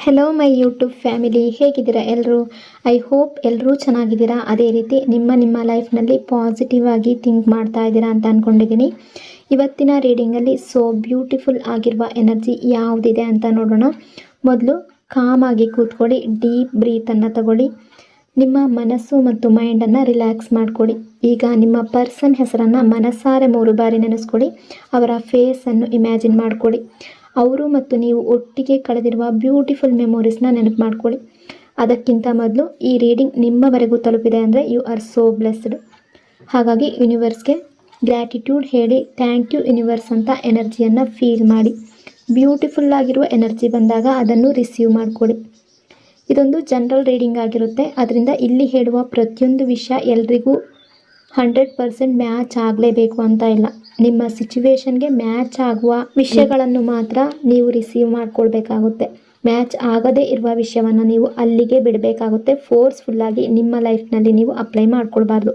Hello my YouTube family, ಹೇಗಿದ್ದೀರಾ ಎಲ್ಲರೂ? I hope ಎಲ್ಲರೂ ಚೆನ್ನಾಗಿದ್ದೀರಾ. ಅದೇ ರೀತಿ ನಿಮ್ಮ ಲೈಫ್ನಲ್ಲಿ ಪಾಸಿಟಿವ್ ಆಗಿ ಥಿಂಕ್ ಮಾಡ್ತಾ ಇದ್ದೀರಾ ಅಂತ ಅಂದ್ಕೊಂಡಿದ್ದೀನಿ. ಇವತ್ತಿನ ರೀಡಿಂಗಲ್ಲಿ ಬ್ಯೂಟಿಫುಲ್ ಆಗಿರುವ ಎನರ್ಜಿ ಯಾವುದಿದೆ ಅಂತ ನೋಡೋಣ. ಮೊದಲು ಕಾಮಾಗಿ ಕೂತ್ಕೊಳ್ಳಿ, ಡೀಪ್ ಬ್ರೀತನ್ನು ತಗೊಳ್ಳಿ, ನಿಮ್ಮ ಮನಸ್ಸು ಮತ್ತು ಮೈಂಡನ್ನು ರಿಲ್ಯಾಕ್ಸ್ ಮಾಡ್ಕೊಳ್ಳಿ. ಈಗ ನಿಮ್ಮ ಪರ್ಸನ್ ಹೆಸರನ್ನು ಮನಸ್ಸಾರೆ 3 ಬಾರಿ ನೆನೆಸ್ಕೊಳ್ಳಿ. ಅವರ ಫೇಸನ್ನು ಇಮ್ಯಾಜಿನ್ ಮಾಡ್ಕೊಳ್ಳಿ. ಅವರು ಮತ್ತು ನೀವು ಒಟ್ಟಿಗೆ ಕಳೆದಿರುವ ಬ್ಯೂಟಿಫುಲ್ ಮೆಮೊರೀಸ್ನ ನೆನಪು ಮಾಡ್ಕೊಳ್ಳಿ. ಅದಕ್ಕಿಂತ ಮೊದಲು ಈ ರೀಡಿಂಗ್ ನಿಮ್ಮವರೆಗೂ ತಲುಪಿದೆ ಅಂದರೆ ಯು ಆರ್ ಸೋ ಬ್ಲೆಸ್ಡ್. ಹಾಗಾಗಿ ಯೂನಿವರ್ಸ್ಗೆ ಗ್ರ್ಯಾಟಿಟ್ಯೂಡ್ ಹೇಳಿ, ಥ್ಯಾಂಕ್ ಯು ಯೂನಿವರ್ಸ್ ಅಂತ ಎನರ್ಜಿಯನ್ನು ಫೀಲ್ ಮಾಡಿ. ಬ್ಯೂಟಿಫುಲ್ ಆಗಿರುವ ಎನರ್ಜಿ ಬಂದಾಗ ಅದನ್ನು ರಿಸೀವ್ ಮಾಡ್ಕೊಳ್ಳಿ. ಇದೊಂದು ಜನರಲ್ ರೀಡಿಂಗ್ ಆಗಿರುತ್ತೆ. ಅದರಿಂದ ಇಲ್ಲಿ ಹೇಳುವ ಪ್ರತಿಯೊಂದು ವಿಷಯ ಎಲ್ರಿಗೂ 100% ಮ್ಯಾಚ್ ಆಗಲೇಬೇಕು ಅಂತ ಇಲ್ಲ. ನಿಮ್ಮ ಸಿಚುವೇಶನ್ಗೆ ಮ್ಯಾಚ್ ಆಗುವ ವಿಷಯಗಳನ್ನು ಮಾತ್ರ ನೀವು ರಿಸೀವ್ ಮಾಡ್ಕೊಳ್ಬೇಕಾಗುತ್ತೆ. ಮ್ಯಾಚ್ ಆಗದೇ ಇರುವ ವಿಷಯವನ್ನು ನೀವು ಅಲ್ಲಿಗೆ ಬಿಡಬೇಕಾಗುತ್ತೆ. ಫೋರ್ಸ್ಫುಲ್ಲಾಗಿ ನಿಮ್ಮ ಲೈಫ್ನಲ್ಲಿ ನೀವು ಅಪ್ಲೈ ಮಾಡ್ಕೊಳ್ಬಾರ್ದು.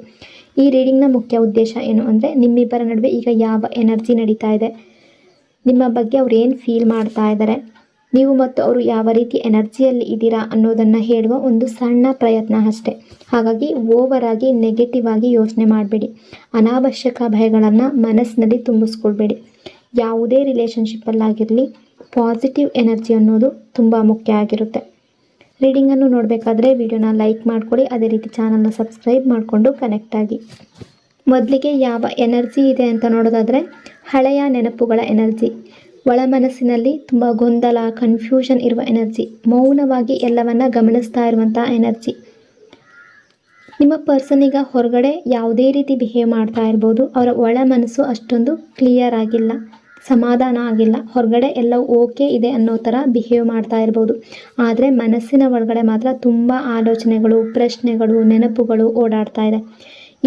ಈ ರೀಡಿಂಗ್ನ ಮುಖ್ಯ ಉದ್ದೇಶ ಏನು ಅಂದರೆ, ನಿಮ್ಮಿಬ್ಬರ ನಡುವೆ ಈಗ ಯಾವ ಎನರ್ಜಿ ನಡೀತಾ ಇದೆ, ನಿಮ್ಮ ಬಗ್ಗೆ ಅವ್ರು ಏನು ಫೀಲ್ ಮಾಡ್ತಾ ಇದ್ದಾರೆ, ನೀವು ಮತ್ತು ಅವರು ಯಾವ ರೀತಿ ಎನರ್ಜಿಯಲ್ಲಿ ಇದ್ದೀರಾ ಅನ್ನೋದನ್ನು ಹೇಳುವ ಒಂದು ಸಣ್ಣ ಪ್ರಯತ್ನ ಅಷ್ಟೇ. ಹಾಗಾಗಿ ಓವರ್ ಆಗಿ ನೆಗೆಟಿವ್ ಆಗಿ ಯೋಚನೆ ಮಾಡಬೇಡಿ. ಅನಾವಶ್ಯಕ ಭಯಗಳನ್ನು ಮನಸ್ಸಿನಲ್ಲಿ ತುಂಬಿಸ್ಕೊಳ್ಬೇಡಿ. ಯಾವುದೇ ರಿಲೇಷನ್ಶಿಪ್ಪಲ್ಲಾಗಿರಲಿ ಪಾಸಿಟಿವ್ ಎನರ್ಜಿ ಅನ್ನೋದು ತುಂಬ ಮುಖ್ಯ ಆಗಿರುತ್ತೆ. ರೀಡಿಂಗನ್ನು ನೋಡಬೇಕಾದ್ರೆ ವಿಡಿಯೋನ ಲೈಕ್ ಮಾಡ್ಕೊಳ್ಳಿ. ಅದೇ ರೀತಿ ಚಾನಲ್ನ ಸಬ್ಸ್ಕ್ರೈಬ್ ಮಾಡಿಕೊಂಡು ಕನೆಕ್ಟ್ ಆಗಿ. ಮೊದಲಿಗೆ ಯಾವ ಎನರ್ಜಿ ಇದೆ ಅಂತ ನೋಡೋದಾದರೆ, ಹಳೆಯ ನೆನಪುಗಳ ಎನರ್ಜಿ. ಒಳ ಮನಸ್ಸಿನಲ್ಲಿ ತುಂಬ ಗೊಂದಲ, ಕನ್ಫ್ಯೂಷನ್ ಇರುವ ಎನರ್ಜಿ. ಮೌನವಾಗಿ ಎಲ್ಲವನ್ನ ಗಮನಿಸ್ತಾ ಇರುವಂಥ ಎನರ್ಜಿ. ನಿಮ್ಮ ಪರ್ಸನ್ ಈಗ ಹೊರಗಡೆ ಯಾವುದೇ ರೀತಿ ಬಿಹೇವ್ ಮಾಡ್ತಾ ಇರ್ಬೋದು, ಅವರ ಒಳ ಮನಸ್ಸು ಅಷ್ಟೊಂದು ಕ್ಲಿಯರ್ ಆಗಿಲ್ಲ, ಸಮಾಧಾನ ಆಗಿಲ್ಲ. ಹೊರಗಡೆ ಎಲ್ಲವೂ ಓಕೆ ಇದೆ ಅನ್ನೋ ಥರ ಬಿಹೇವ್ ಮಾಡ್ತಾ ಇರ್ಬೋದು, ಆದರೆ ಮನಸ್ಸಿನ ಒಳಗಡೆ ಮಾತ್ರ ತುಂಬ ಆಲೋಚನೆಗಳು, ಪ್ರಶ್ನೆಗಳು, ನೆನಪುಗಳು ಓಡಾಡ್ತಾ ಇದೆ.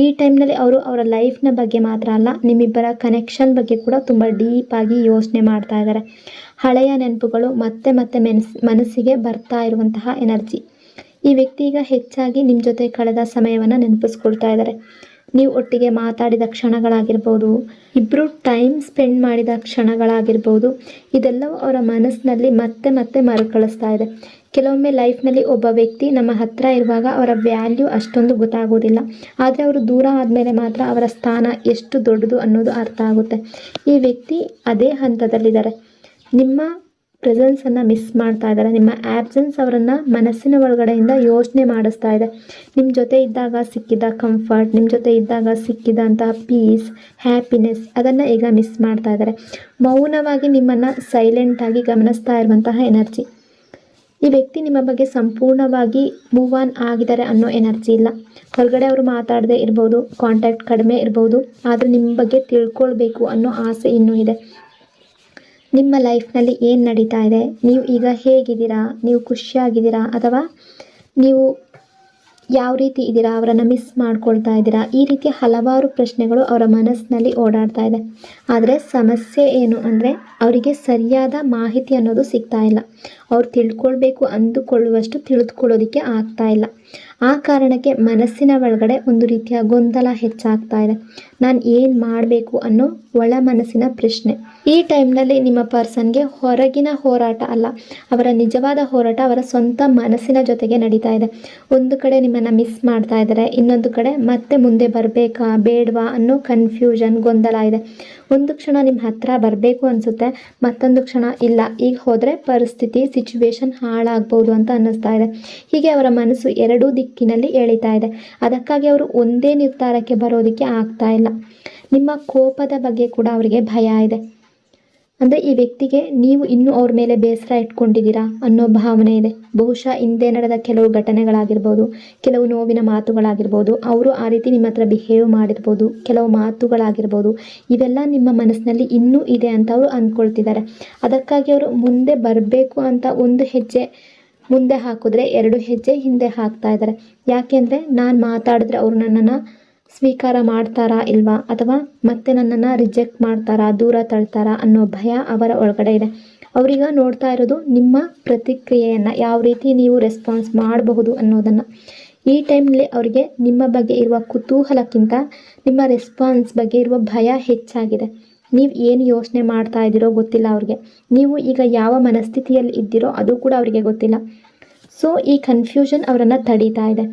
ಈ ಟೈಮ್ನಲ್ಲಿ ಅವರು ಅವರ ಲೈಫ್ನ ಬಗ್ಗೆ ಮಾತ್ರ ಅಲ್ಲ, ನಿಮ್ಮಿಬ್ಬರ ಕನೆಕ್ಷನ್ ಬಗ್ಗೆ ಕೂಡ ತುಂಬ ಡೀಪಾಗಿ ಯೋಚನೆ ಮಾಡ್ತಾ ಇದ್ದಾರೆ. ಹಳೆಯ ನೆನಪುಗಳು ಮತ್ತೆ ಮತ್ತೆ ಮನಸ್ಸಿಗೆ ಬರ್ತಾ ಇರುವಂತಹ ಎನರ್ಜಿ. ಈ ವ್ಯಕ್ತಿ ಈಗ ಹೆಚ್ಚಾಗಿ ನಿಮ್ಮ ಜೊತೆ ಕಳೆದ ಸಮಯವನ್ನು ನೆನಪಿಸ್ಕೊಳ್ತಾ ಇದ್ದಾರೆ. ನೀವು ಒಟ್ಟಿಗೆ ಮಾತಾಡಿದ ಕ್ಷಣಗಳಾಗಿರ್ಬೋದು, ಇಬ್ಬರು ಟೈಮ್ ಸ್ಪೆಂಡ್ ಮಾಡಿದ ಕ್ಷಣಗಳಾಗಿರ್ಬೋದು, ಇದೆಲ್ಲವೂ ಅವರ ಮನಸ್ಸಿನಲ್ಲಿ ಮತ್ತೆ ಮತ್ತೆ ಮರುಕಳಿಸ್ತಾ ಇದೆ. ಕೆಲವೊಮ್ಮೆ ಲೈಫ್ನಲ್ಲಿ ಒಬ್ಬ ವ್ಯಕ್ತಿ ನಮ್ಮ ಹತ್ತಿರ ಇರುವಾಗ ಅವರ ವ್ಯಾಲ್ಯೂ ಅಷ್ಟೊಂದು ಗೊತ್ತಾಗೋದಿಲ್ಲ, ಆದರೆ ಅವರು ದೂರ ಆದಮೇಲೆ ಮಾತ್ರ ಅವರ ಸ್ಥಾನ ಎಷ್ಟು ದೊಡ್ಡದು ಅನ್ನೋದು ಅರ್ಥ ಆಗುತ್ತೆ. ಈ ವ್ಯಕ್ತಿ ಅದೇ ಹಂತದಲ್ಲಿದ್ದಾರೆ. ನಿಮ್ಮ ಪ್ರೆಸೆನ್ಸನ್ನು ಮಿಸ್ ಮಾಡ್ತಾ ಇದ್ದಾರೆ. ನಿಮ್ಮ ಆ್ಯಬ್ಸೆನ್ಸ್ ಅವರನ್ನು ಮನಸ್ಸಿನ ಒಳಗಡೆಯಿಂದ ಯೋಚನೆ ಮಾಡಿಸ್ತಾ ಇದೆ. ನಿಮ್ಮ ಜೊತೆ ಇದ್ದಾಗ ಸಿಕ್ಕಿದ ಕಂಫರ್ಟ್, ನಿಮ್ಮ ಜೊತೆ ಇದ್ದಾಗ ಸಿಕ್ಕಿದಂತಹ ಪೀಸ್, ಹ್ಯಾಪಿನೆಸ್, ಅದನ್ನು ಈಗ ಮಿಸ್ ಮಾಡ್ತಾ ಇದ್ದಾರೆ. ಮೌನವಾಗಿ ನಿಮ್ಮನ್ನು ಸೈಲೆಂಟಾಗಿ ಗಮನಿಸ್ತಾ ಇರುವಂತಹ ಎನರ್ಜಿ. ಈ ವ್ಯಕ್ತಿ ನಿಮ್ಮ ಬಗ್ಗೆ ಸಂಪೂರ್ಣವಾಗಿ ಮೂವ್ ಆನ್ ಆಗಿದ್ದಾರೆ ಅನ್ನೋ ಎನರ್ಜಿ ಇಲ್ಲ. ಹೊರಗಡೆ ಅವರು ಮಾತಾಡದೇ ಇರ್ಬೋದು, ಕಾಂಟ್ಯಾಕ್ಟ್ ಕಡಿಮೆ ಇರ್ಬೋದು, ಆದರೆ ನಿಮ್ಮ ಬಗ್ಗೆ ತಿಳ್ಕೊಳ್ಬೇಕು ಅನ್ನೋ ಆಸೆ ಇನ್ನೂ ಇದೆ. ನಿಮ್ಮ ಲೈಫ್ನಲ್ಲಿ ಏನು ನಡೀತಾ ಇದೆ, ನೀವು ಈಗ ಹೇಗಿದ್ದೀರಾ, ನೀವು ಖುಷಿಯಾಗಿದ್ದೀರಾ ಅಥವಾ ನೀವು ಯಾವ ರೀತಿ ಇದ್ದೀರಾ, ಅವರನ್ನು ಮಿಸ್ ಮಾಡ್ಕೊಳ್ತಾ ಇದ್ದೀರಾ, ಈ ರೀತಿಯ ಹಲವಾರು ಪ್ರಶ್ನೆಗಳು ಅವರ ಮನಸ್ಸಿನಲ್ಲಿ ಓಡಾಡ್ತಾ ಇದೆ. ಆದರೆ ಸಮಸ್ಯೆ ಏನು ಅಂದರೆ, ಅವರಿಗೆ ಸರಿಯಾದ ಮಾಹಿತಿ ಅನ್ನೋದು ಸಿಗ್ತಾ ಇಲ್ಲ. ಅವ್ರು ತಿಳ್ಕೊಳ್ಬೇಕು ಅಂದುಕೊಳ್ಳುವಷ್ಟು ತಿಳಿದುಕೊಳ್ಳೋದಕ್ಕೆ ಆಗ್ತಾ ಇಲ್ಲ. ಆ ಕಾರಣಕ್ಕೆ ಮನಸ್ಸಿನ ಒಳಗಡೆ ಒಂದು ರೀತಿಯ ಗೊಂದಲ ಹೆಚ್ಚಾಗ್ತಾ ಇದೆ. ನಾನು ಏನು ಮಾಡಬೇಕು ಅನ್ನೋ ಒಳ ಮನಸ್ಸಿನ ಪ್ರಶ್ನೆ. ಈ ಟೈಮ್ನಲ್ಲಿ ನಿಮ್ಮ ಪರ್ಸನ್ಗೆ ಹೊರಗಿನ ಹೋರಾಟ ಅಲ್ಲ, ಅವರ ನಿಜವಾದ ಹೋರಾಟ ಅವರ ಸ್ವಂತ ಮನಸ್ಸಿನ ಜೊತೆಗೆ ನಡೀತಾ ಇದೆ. ಒಂದು ಕಡೆ ನಿಮ್ಮನ್ನು ಮಿಸ್ ಮಾಡ್ತಾ ಇದ್ದಾರೆ, ಇನ್ನೊಂದು ಕಡೆ ಮತ್ತೆ ಮುಂದೆ ಬರಬೇಕಾ ಬೇಡವಾ ಅನ್ನೋ ಕನ್ಫ್ಯೂಷನ್, ಗೊಂದಲ ಇದೆ. ಒಂದು ಕ್ಷಣ ನಿಮ್ಮ ಹತ್ರ ಬರಬೇಕು ಅನಿಸುತ್ತೆ, ಮತ್ತೊಂದು ಕ್ಷಣ ಇಲ್ಲ, ಈಗ ಹೋದರೆ ಪರಿಸ್ಥಿತಿ, ಸಿಚುವೇಶನ್ ಹಾಳಾಗ್ಬೋದು ಅಂತ ಅನ್ನಿಸ್ತಾ ಇದೆ. ಹೀಗೆ ಅವರ ಮನಸ್ಸು ಎರಡೂ ದಿಕ್ಕಿನಲ್ಲಿ ಎಳಿತಾ ಇದೆ. ಅದಕ್ಕಾಗಿ ಅವರು ಒಂದೇ ನಿರ್ಧಾರಕ್ಕೆ ಬರೋದಕ್ಕೆ ಆಗ್ತಾ ಇಲ್ಲ. ನಿಮ್ಮ ಕೋಪದ ಬಗ್ಗೆ ಕೂಡ ಅವರಿಗೆ ಭಯ ಇದೆ. ಅಂದರೆ ಈ ವ್ಯಕ್ತಿಗೆ ನೀವು ಇನ್ನೂ ಅವ್ರ ಮೇಲೆ ಬೇಸರ ಇಟ್ಕೊಂಡಿದ್ದೀರಾ ಅನ್ನೋ ಭಾವನೆ ಇದೆ. ಬಹುಶಃ ಹಿಂದೆ ನಡೆದ ಕೆಲವು ಘಟನೆಗಳಾಗಿರ್ಬೋದು, ಕೆಲವು ನೋವಿನ ಮಾತುಗಳಾಗಿರ್ಬೋದು, ಅವರು ಆ ರೀತಿ ನಿಮ್ಮ ಹತ್ರ ಬಿಹೇವ್ ಮಾಡಿರ್ಬೋದು, ಕೆಲವು ಮಾತುಗಳಾಗಿರ್ಬೋದು, ಇವೆಲ್ಲ ನಿಮ್ಮ ಮನಸ್ಸಿನಲ್ಲಿ ಇನ್ನೂ ಇದೆ ಅಂತ ಅವರು ಅಂದ್ಕೊಳ್ತಿದ್ದಾರೆ. ಅದಕ್ಕಾಗಿ ಅವರು ಮುಂದೆ ಬರಬೇಕು ಅಂತ ಒಂದು ಹೆಜ್ಜೆ ಮುಂದೆ ಹಾಕಿದ್ರೆ 2 ಹೆಜ್ಜೆ ಹಿಂದೆ ಹಾಕ್ತಾ ಇದ್ದಾರೆ. ಯಾಕೆಂದರೆ ನಾನು ಮಾತಾಡಿದ್ರೆ ಅವರು ನನ್ನನ್ನು ಸ್ವೀಕಾರ ಮಾಡ್ತಾರಾ ಇಲ್ವಾ, ಅಥವಾ ಮತ್ತೆ ನನ್ನನ್ನು ರಿಜೆಕ್ಟ್ ಮಾಡ್ತಾರಾ, ದೂರ ತಳ್ತಾರಾ ಅನ್ನೋ ಭಯ ಅವರ ಒಳಗಡೆ ಇದೆ. ಅವರೀಗ ನೋಡ್ತಾ ಇರೋದು ನಿಮ್ಮ ಪ್ರತಿಕ್ರಿಯೆಯನ್ನು, ಯಾವ ರೀತಿ ನೀವು ರೆಸ್ಪಾನ್ಸ್ ಮಾಡಬಹುದು ಅನ್ನೋದನ್ನು. ಈ ಟೈಮ್ನಲ್ಲಿ ಅವರಿಗೆ ನಿಮ್ಮ ಬಗ್ಗೆ ಇರುವ ಕುತೂಹಲಕ್ಕಿಂತ ನಿಮ್ಮ ರೆಸ್ಪಾನ್ಸ್ ಬಗ್ಗೆ ಇರುವ ಭಯ ಹೆಚ್ಚಾಗಿದೆ. ನೀವು ಏನು ಯೋಚನೆ ಮಾಡ್ತಾ ಇದ್ದೀರೋ ಗೊತ್ತಿಲ್ಲ ಅವ್ರಿಗೆ. ನೀವು ಈಗ ಯಾವ ಮನಸ್ಥಿತಿಯಲ್ಲಿ ಇದ್ದೀರೋ ಅದು ಕೂಡ ಅವರಿಗೆ ಗೊತ್ತಿಲ್ಲ. ಸೊ ಈ ಕನ್ಫ್ಯೂಷನ್ ಅವರನ್ನು ತಡೀತಾ ಇದೆ.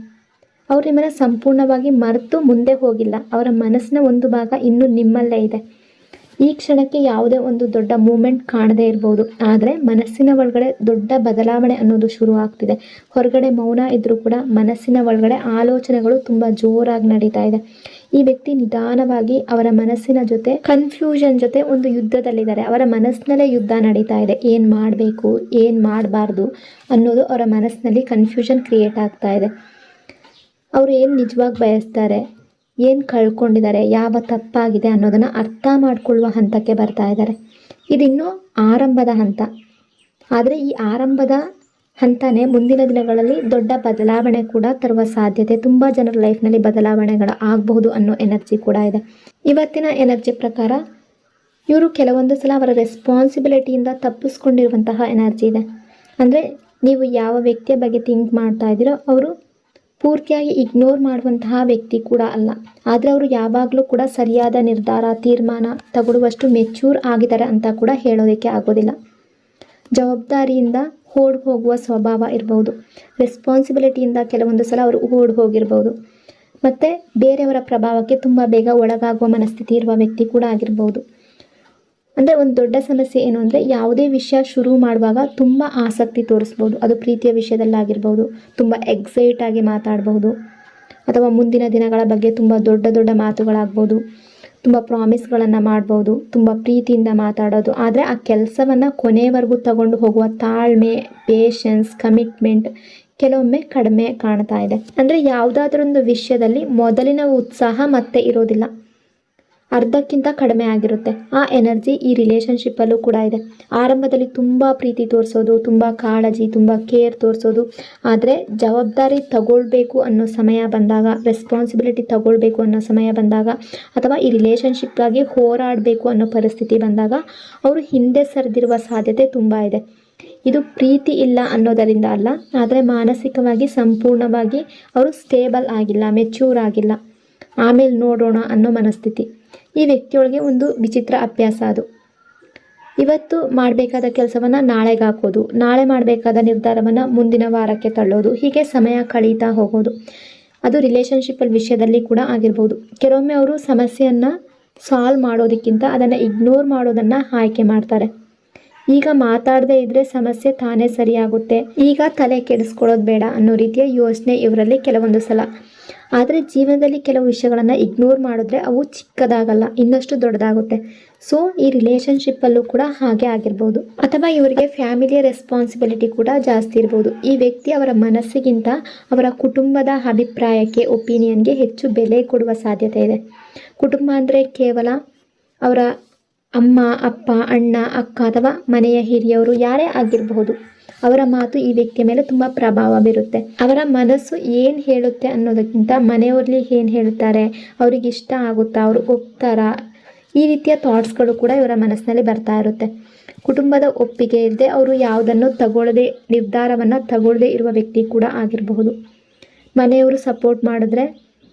ಅವ್ರು ನಿಮ್ಮನ್ನು ಸಂಪೂರ್ಣವಾಗಿ ಮರೆತು ಮುಂದೆ ಹೋಗಿಲ್ಲ. ಅವರ ಮನಸ್ಸಿನ ಒಂದು ಭಾಗ ಇನ್ನೂ ನಿಮ್ಮಲ್ಲೇ ಇದೆ. ಈ ಕ್ಷಣಕ್ಕೆ ಯಾವುದೇ ಒಂದು ದೊಡ್ಡ ಮೂಮೆಂಟ್ ಕಾಣದೇ ಇರ್ಬೋದು, ಆದರೆ ಮನಸ್ಸಿನ ಒಳಗಡೆ ದೊಡ್ಡ ಬದಲಾವಣೆ ಅನ್ನೋದು ಶುರು ಆಗ್ತಿದೆ. ಹೊರಗಡೆ ಮೌನ ಇದ್ದರೂ ಕೂಡ ಮನಸ್ಸಿನ ಒಳಗಡೆ ಆಲೋಚನೆಗಳು ತುಂಬ ಜೋರಾಗಿ ನಡೀತಾ ಇದೆ. ಈ ವ್ಯಕ್ತಿ ನಿಧಾನವಾಗಿ ಅವರ ಮನಸ್ಸಿನ ಜೊತೆ ಕನ್ಫ್ಯೂಷನ್ ಜೊತೆ ಒಂದು ಯುದ್ಧದಲ್ಲಿದ್ದಾರೆ. ಅವರ ಮನಸ್ಸಿನಲ್ಲೇ ಯುದ್ಧ ನಡೀತಾ ಇದೆ. ಏನು ಮಾಡಬೇಕು, ಏನು ಮಾಡಬಾರ್ದು ಅನ್ನೋದು ಅವರ ಮನಸ್ಸಿನಲ್ಲಿ ಕನ್ಫ್ಯೂಷನ್ ಕ್ರಿಯೇಟ್ ಆಗ್ತಾ ಇದೆ. ಅವರು ಏನು ನಿಜವಾಗಿ ಬಯಸ್ತಾರೆ, ಏನು ಕಳ್ಕೊಂಡಿದ್ದಾರೆ, ಯಾವ ತಪ್ಪಾಗಿದೆ ಅನ್ನೋದನ್ನು ಅರ್ಥ ಮಾಡಿಕೊಳ್ಳುವ ಹಂತಕ್ಕೆ ಬರ್ತಾ ಇದ್ದಾರೆ. ಇದಿನ್ನೂ ಆರಂಭದ ಹಂತ. ಆದರೆ ಈ ಆರಂಭದ ಹಂತನೇ ಮುಂದಿನ ದಿನಗಳಲ್ಲಿ ದೊಡ್ಡ ಬದಲಾವಣೆ ಕೂಡ ತರುವ ಸಾಧ್ಯತೆ, ತುಂಬ ಜನರ ಲೈಫ್ನಲ್ಲಿ ಬದಲಾವಣೆಗಳು ಆಗಬಹುದು ಅನ್ನೋ ಎನರ್ಜಿ ಕೂಡ ಇದೆ. ಇವತ್ತಿನ ಎನರ್ಜಿ ಪ್ರಕಾರ ಇವರು ಕೆಲವೊಂದು ಸಲ ಅವರ ರೆಸ್ಪಾನ್ಸಿಬಿಲಿಟಿಯಿಂದ ತಪ್ಪಿಸ್ಕೊಂಡಿರುವಂತಹ ಎನರ್ಜಿ ಇದೆ. ಅಂದರೆ ನೀವು ಯಾವ ವ್ಯಕ್ತಿಯ ಬಗ್ಗೆ ಥಿಂಕ್ ಮಾಡ್ತಾ ಇದ್ದೀರೋ ಅವರು ಪೂರ್ತಿಯಾಗಿ ಇಗ್ನೋರ್ ಮಾಡುವಂತಹ ವ್ಯಕ್ತಿ ಕೂಡ ಅಲ್ಲ. ಆದರೆ ಅವರು ಯಾವಾಗಲೂ ಕೂಡ ಸರಿಯಾದ ನಿರ್ಧಾರ, ತೀರ್ಮಾನ ತಗೊಳ್ಳುವಷ್ಟು ಮೆಚ್ಯೂರ್ ಆಗಿದ್ದಾರೆ ಅಂತ ಕೂಡ ಹೇಳೋದಕ್ಕೆ ಆಗೋದಿಲ್ಲ. ಜವಾಬ್ದಾರಿಯಿಂದ ಓಡಿ ಹೋಗುವ ಸ್ವಭಾವ ಇರ್ಬೋದು. ರೆಸ್ಪಾನ್ಸಿಬಿಲಿಟಿಯಿಂದ ಕೆಲವೊಂದು ಸಲ ಅವರು ಓಡಿ ಹೋಗಿರ್ಬೋದು. ಮತ್ತು ಬೇರೆಯವರ ಪ್ರಭಾವಕ್ಕೆ ತುಂಬ ಬೇಗ ಒಳಗಾಗುವ ಮನಸ್ಥಿತಿ ಇರುವ ವ್ಯಕ್ತಿ ಕೂಡ ಆಗಿರ್ಬೋದು. ಅಂದರೆ ಒಂದು ದೊಡ್ಡ ಸಮಸ್ಯೆ ಏನು ಅಂದರೆ ಯಾವುದೇ ವಿಷಯ ಶುರು ಮಾಡುವಾಗ ತುಂಬ ಆಸಕ್ತಿ ತೋರಿಸ್ಬೋದು. ಅದು ಪ್ರೀತಿಯ ವಿಷಯದಲ್ಲಾಗಿರ್ಬೋದು, ತುಂಬ ಎಕ್ಸೈಟ್ ಆಗಿ ಮಾತಾಡ್ಬೋದು, ಅಥವಾ ಮುಂದಿನ ದಿನಗಳ ಬಗ್ಗೆ ತುಂಬ ದೊಡ್ಡ ದೊಡ್ಡ ಮಾತುಗಳಾಗ್ಬೋದು, ತುಂಬ ಪ್ರಾಮಿಸ್ಗಳನ್ನು ಮಾಡ್ಬೋದು, ತುಂಬ ಪ್ರೀತಿಯಿಂದ ಮಾತಾಡೋದು. ಆದರೆ ಆ ಕೆಲಸವನ್ನು ಕೊನೆಯವರೆಗೂ ತಗೊಂಡು ಹೋಗುವ ತಾಳ್ಮೆ, ಪೇಷನ್ಸ್, ಕಮಿಟ್ಮೆಂಟ್ ಕೆಲವೊಮ್ಮೆ ಕಡಿಮೆ ಕಾಣ್ತಾ ಇದೆ. ಅಂದರೆ ಯಾವುದಾದ್ರೊಂದು ವಿಷಯದಲ್ಲಿ ಮೊದಲಿನ ಉತ್ಸಾಹ ಮತ್ತೆ ಇರೋದಿಲ್ಲ, ಅರ್ಧಕ್ಕಿಂತ ಕಡಿಮೆ ಆಗಿರುತ್ತೆ. ಆ ಎನರ್ಜಿ ಈ ರಿಲೇಷನ್ಶಿಪ್ಪಲ್ಲೂ ಕೂಡ ಇದೆ. ಆರಂಭದಲ್ಲಿ ತುಂಬ ಪ್ರೀತಿ ತೋರಿಸೋದು, ತುಂಬ ಕಾಳಜಿ, ತುಂಬ ಕೇರ್ ತೋರಿಸೋದು. ಆದರೆ ಜವಾಬ್ದಾರಿ ತಗೊಳ್ಬೇಕು ಅನ್ನೋ ಸಮಯ ಬಂದಾಗ, ರೆಸ್ಪಾನ್ಸಿಬಿಲಿಟಿ ತಗೊಳ್ಬೇಕು ಅನ್ನೋ ಸಮಯ ಬಂದಾಗ, ಅಥವಾ ಈ ರಿಲೇಷನ್ಶಿಪ್ಗಾಗಿ ಹೋರಾಡಬೇಕು ಅನ್ನೋ ಪರಿಸ್ಥಿತಿ ಬಂದಾಗ ಅವರು ಹಿಂದೆ ಸರಿದಿರುವ ಸಾಧ್ಯತೆ ತುಂಬ ಇದೆ. ಇದು ಪ್ರೀತಿ ಇಲ್ಲ ಅನ್ನೋದರಿಂದ ಅಲ್ಲ, ಆದರೆ ಮಾನಸಿಕವಾಗಿ ಸಂಪೂರ್ಣವಾಗಿ ಅವರು ಸ್ಟೇಬಲ್ ಆಗಿಲ್ಲ, ಮೆಚ್ಯೂರ್ ಆಗಿಲ್ಲ, ಆಮೇಲೆ ನೋಡೋಣ ಅನ್ನೋ ಮನಸ್ಥಿತಿ. ಈ ವ್ಯಕ್ತಿಯೊಳಗೆ ಒಂದು ವಿಚಿತ್ರ ಅಭ್ಯಾಸ. ಅದು ಇವತ್ತು ಮಾಡಬೇಕಾದ ಕೆಲಸವನ್ನು ನಾಳೆಗೆ ಹಾಕೋದು, ನಾಳೆ ಮಾಡಬೇಕಾದ ನಿರ್ಧಾರವನ್ನು ಮುಂದಿನ ವಾರಕ್ಕೆ ತಳ್ಳೋದು, ಹೀಗೆ ಸಮಯ ಕಳೀತಾ ಹೋಗೋದು. ಅದು ರಿಲೇಷನ್ಶಿಪ್ಪಲ್ಲಿ ವಿಷಯದಲ್ಲಿ ಕೂಡ ಆಗಿರ್ಬೋದು. ಕೆಲವೊಮ್ಮೆ ಅವರು ಸಮಸ್ಯೆಯನ್ನು ಸಾಲ್ವ್ ಮಾಡೋದಕ್ಕಿಂತ ಅದನ್ನು ಇಗ್ನೋರ್ ಮಾಡೋದನ್ನು ಆಯ್ಕೆ ಮಾಡ್ತಾರೆ. ಈಗ ಮಾತಾಡದೇ ಇದ್ದರೆ ಸಮಸ್ಯೆ ತಾನೇ ಸರಿಯಾಗುತ್ತೆ, ಈಗ ತಲೆ ಕೆಡಿಸ್ಕೊಳ್ಳೋದು ಬೇಡ ಅನ್ನೋ ರೀತಿಯ ಯೋಚನೆ ಇವರಲ್ಲಿ ಕೆಲವೊಂದು ಸಲ. ಆದರೆ ಜೀವನದಲ್ಲಿ ಕೆಲವು ವಿಷಯಗಳನ್ನು ಇಗ್ನೋರ್ ಮಾಡಿದ್ರೆ ಅವು ಚಿಕ್ಕದಾಗಲ್ಲ, ಇನ್ನಷ್ಟು ದೊಡ್ಡದಾಗುತ್ತೆ. ಸೊ ಈ ರಿಲೇಷನ್ಶಿಪ್ಪಲ್ಲೂ ಕೂಡ ಹಾಗೆ ಆಗಿರ್ಬೋದು. ಅಥವಾ ಇವರಿಗೆ ಫ್ಯಾಮಿಲಿಯ ರೆಸ್ಪಾನ್ಸಿಬಿಲಿಟಿ ಕೂಡ ಜಾಸ್ತಿ ಇರ್ಬೋದು. ಈ ವ್ಯಕ್ತಿ ಅವರ ಮನಸ್ಸಿಗಿಂತ ಅವರ ಕುಟುಂಬದ ಅಭಿಪ್ರಾಯಕ್ಕೆ, ಒಪಿನಿಯನ್ಗೆ ಹೆಚ್ಚು ಬೆಲೆ ಕೊಡುವ ಸಾಧ್ಯತೆ ಇದೆ. ಕುಟುಂಬ ಅಂದರೆ ಕೇವಲ ಅವರ ಅಮ್ಮ, ಅಪ್ಪ, ಅಣ್ಣ, ಅಕ್ಕ ಅಥವಾ ಮನೆಯ ಹಿರಿಯವರು ಯಾರೇ ಆಗಿರಬಹುದು. ಅವರ ಮಾತು ಈ ವ್ಯಕ್ತಿಯ ಮೇಲೆ ತುಂಬ ಪ್ರಭಾವ ಬೀರುತ್ತೆ. ಅವರ ಮನಸ್ಸು ಏನು ಹೇಳುತ್ತೆ ಅನ್ನೋದಕ್ಕಿಂತ ಮನೆಯವರಲ್ಲಿ ಏನು ಹೇಳ್ತಾರೆ, ಅವ್ರಿಗೆ ಇಷ್ಟ ಆಗುತ್ತಾ, ಅವರು ಒಪ್ತಾರಾ, ಈ ರೀತಿಯ ಥಾಟ್ಸ್ಗಳು ಕೂಡ ಇವರ ಮನಸ್ಸಿನಲ್ಲಿ ಬರ್ತಾ ಇರುತ್ತೆ. ಕುಟುಂಬದ ಒಪ್ಪಿಗೆ ಇಲ್ಲದೆ ಅವರು ಯಾವುದನ್ನು ನಿರ್ಧಾರವನ್ನು ತಗೊಳ್ಳದೆ ಇರುವ ವ್ಯಕ್ತಿ ಕೂಡ ಆಗಿರಬಹುದು. ಮನೆಯವರು ಸಪೋರ್ಟ್ ಮಾಡಿದ್ರೆ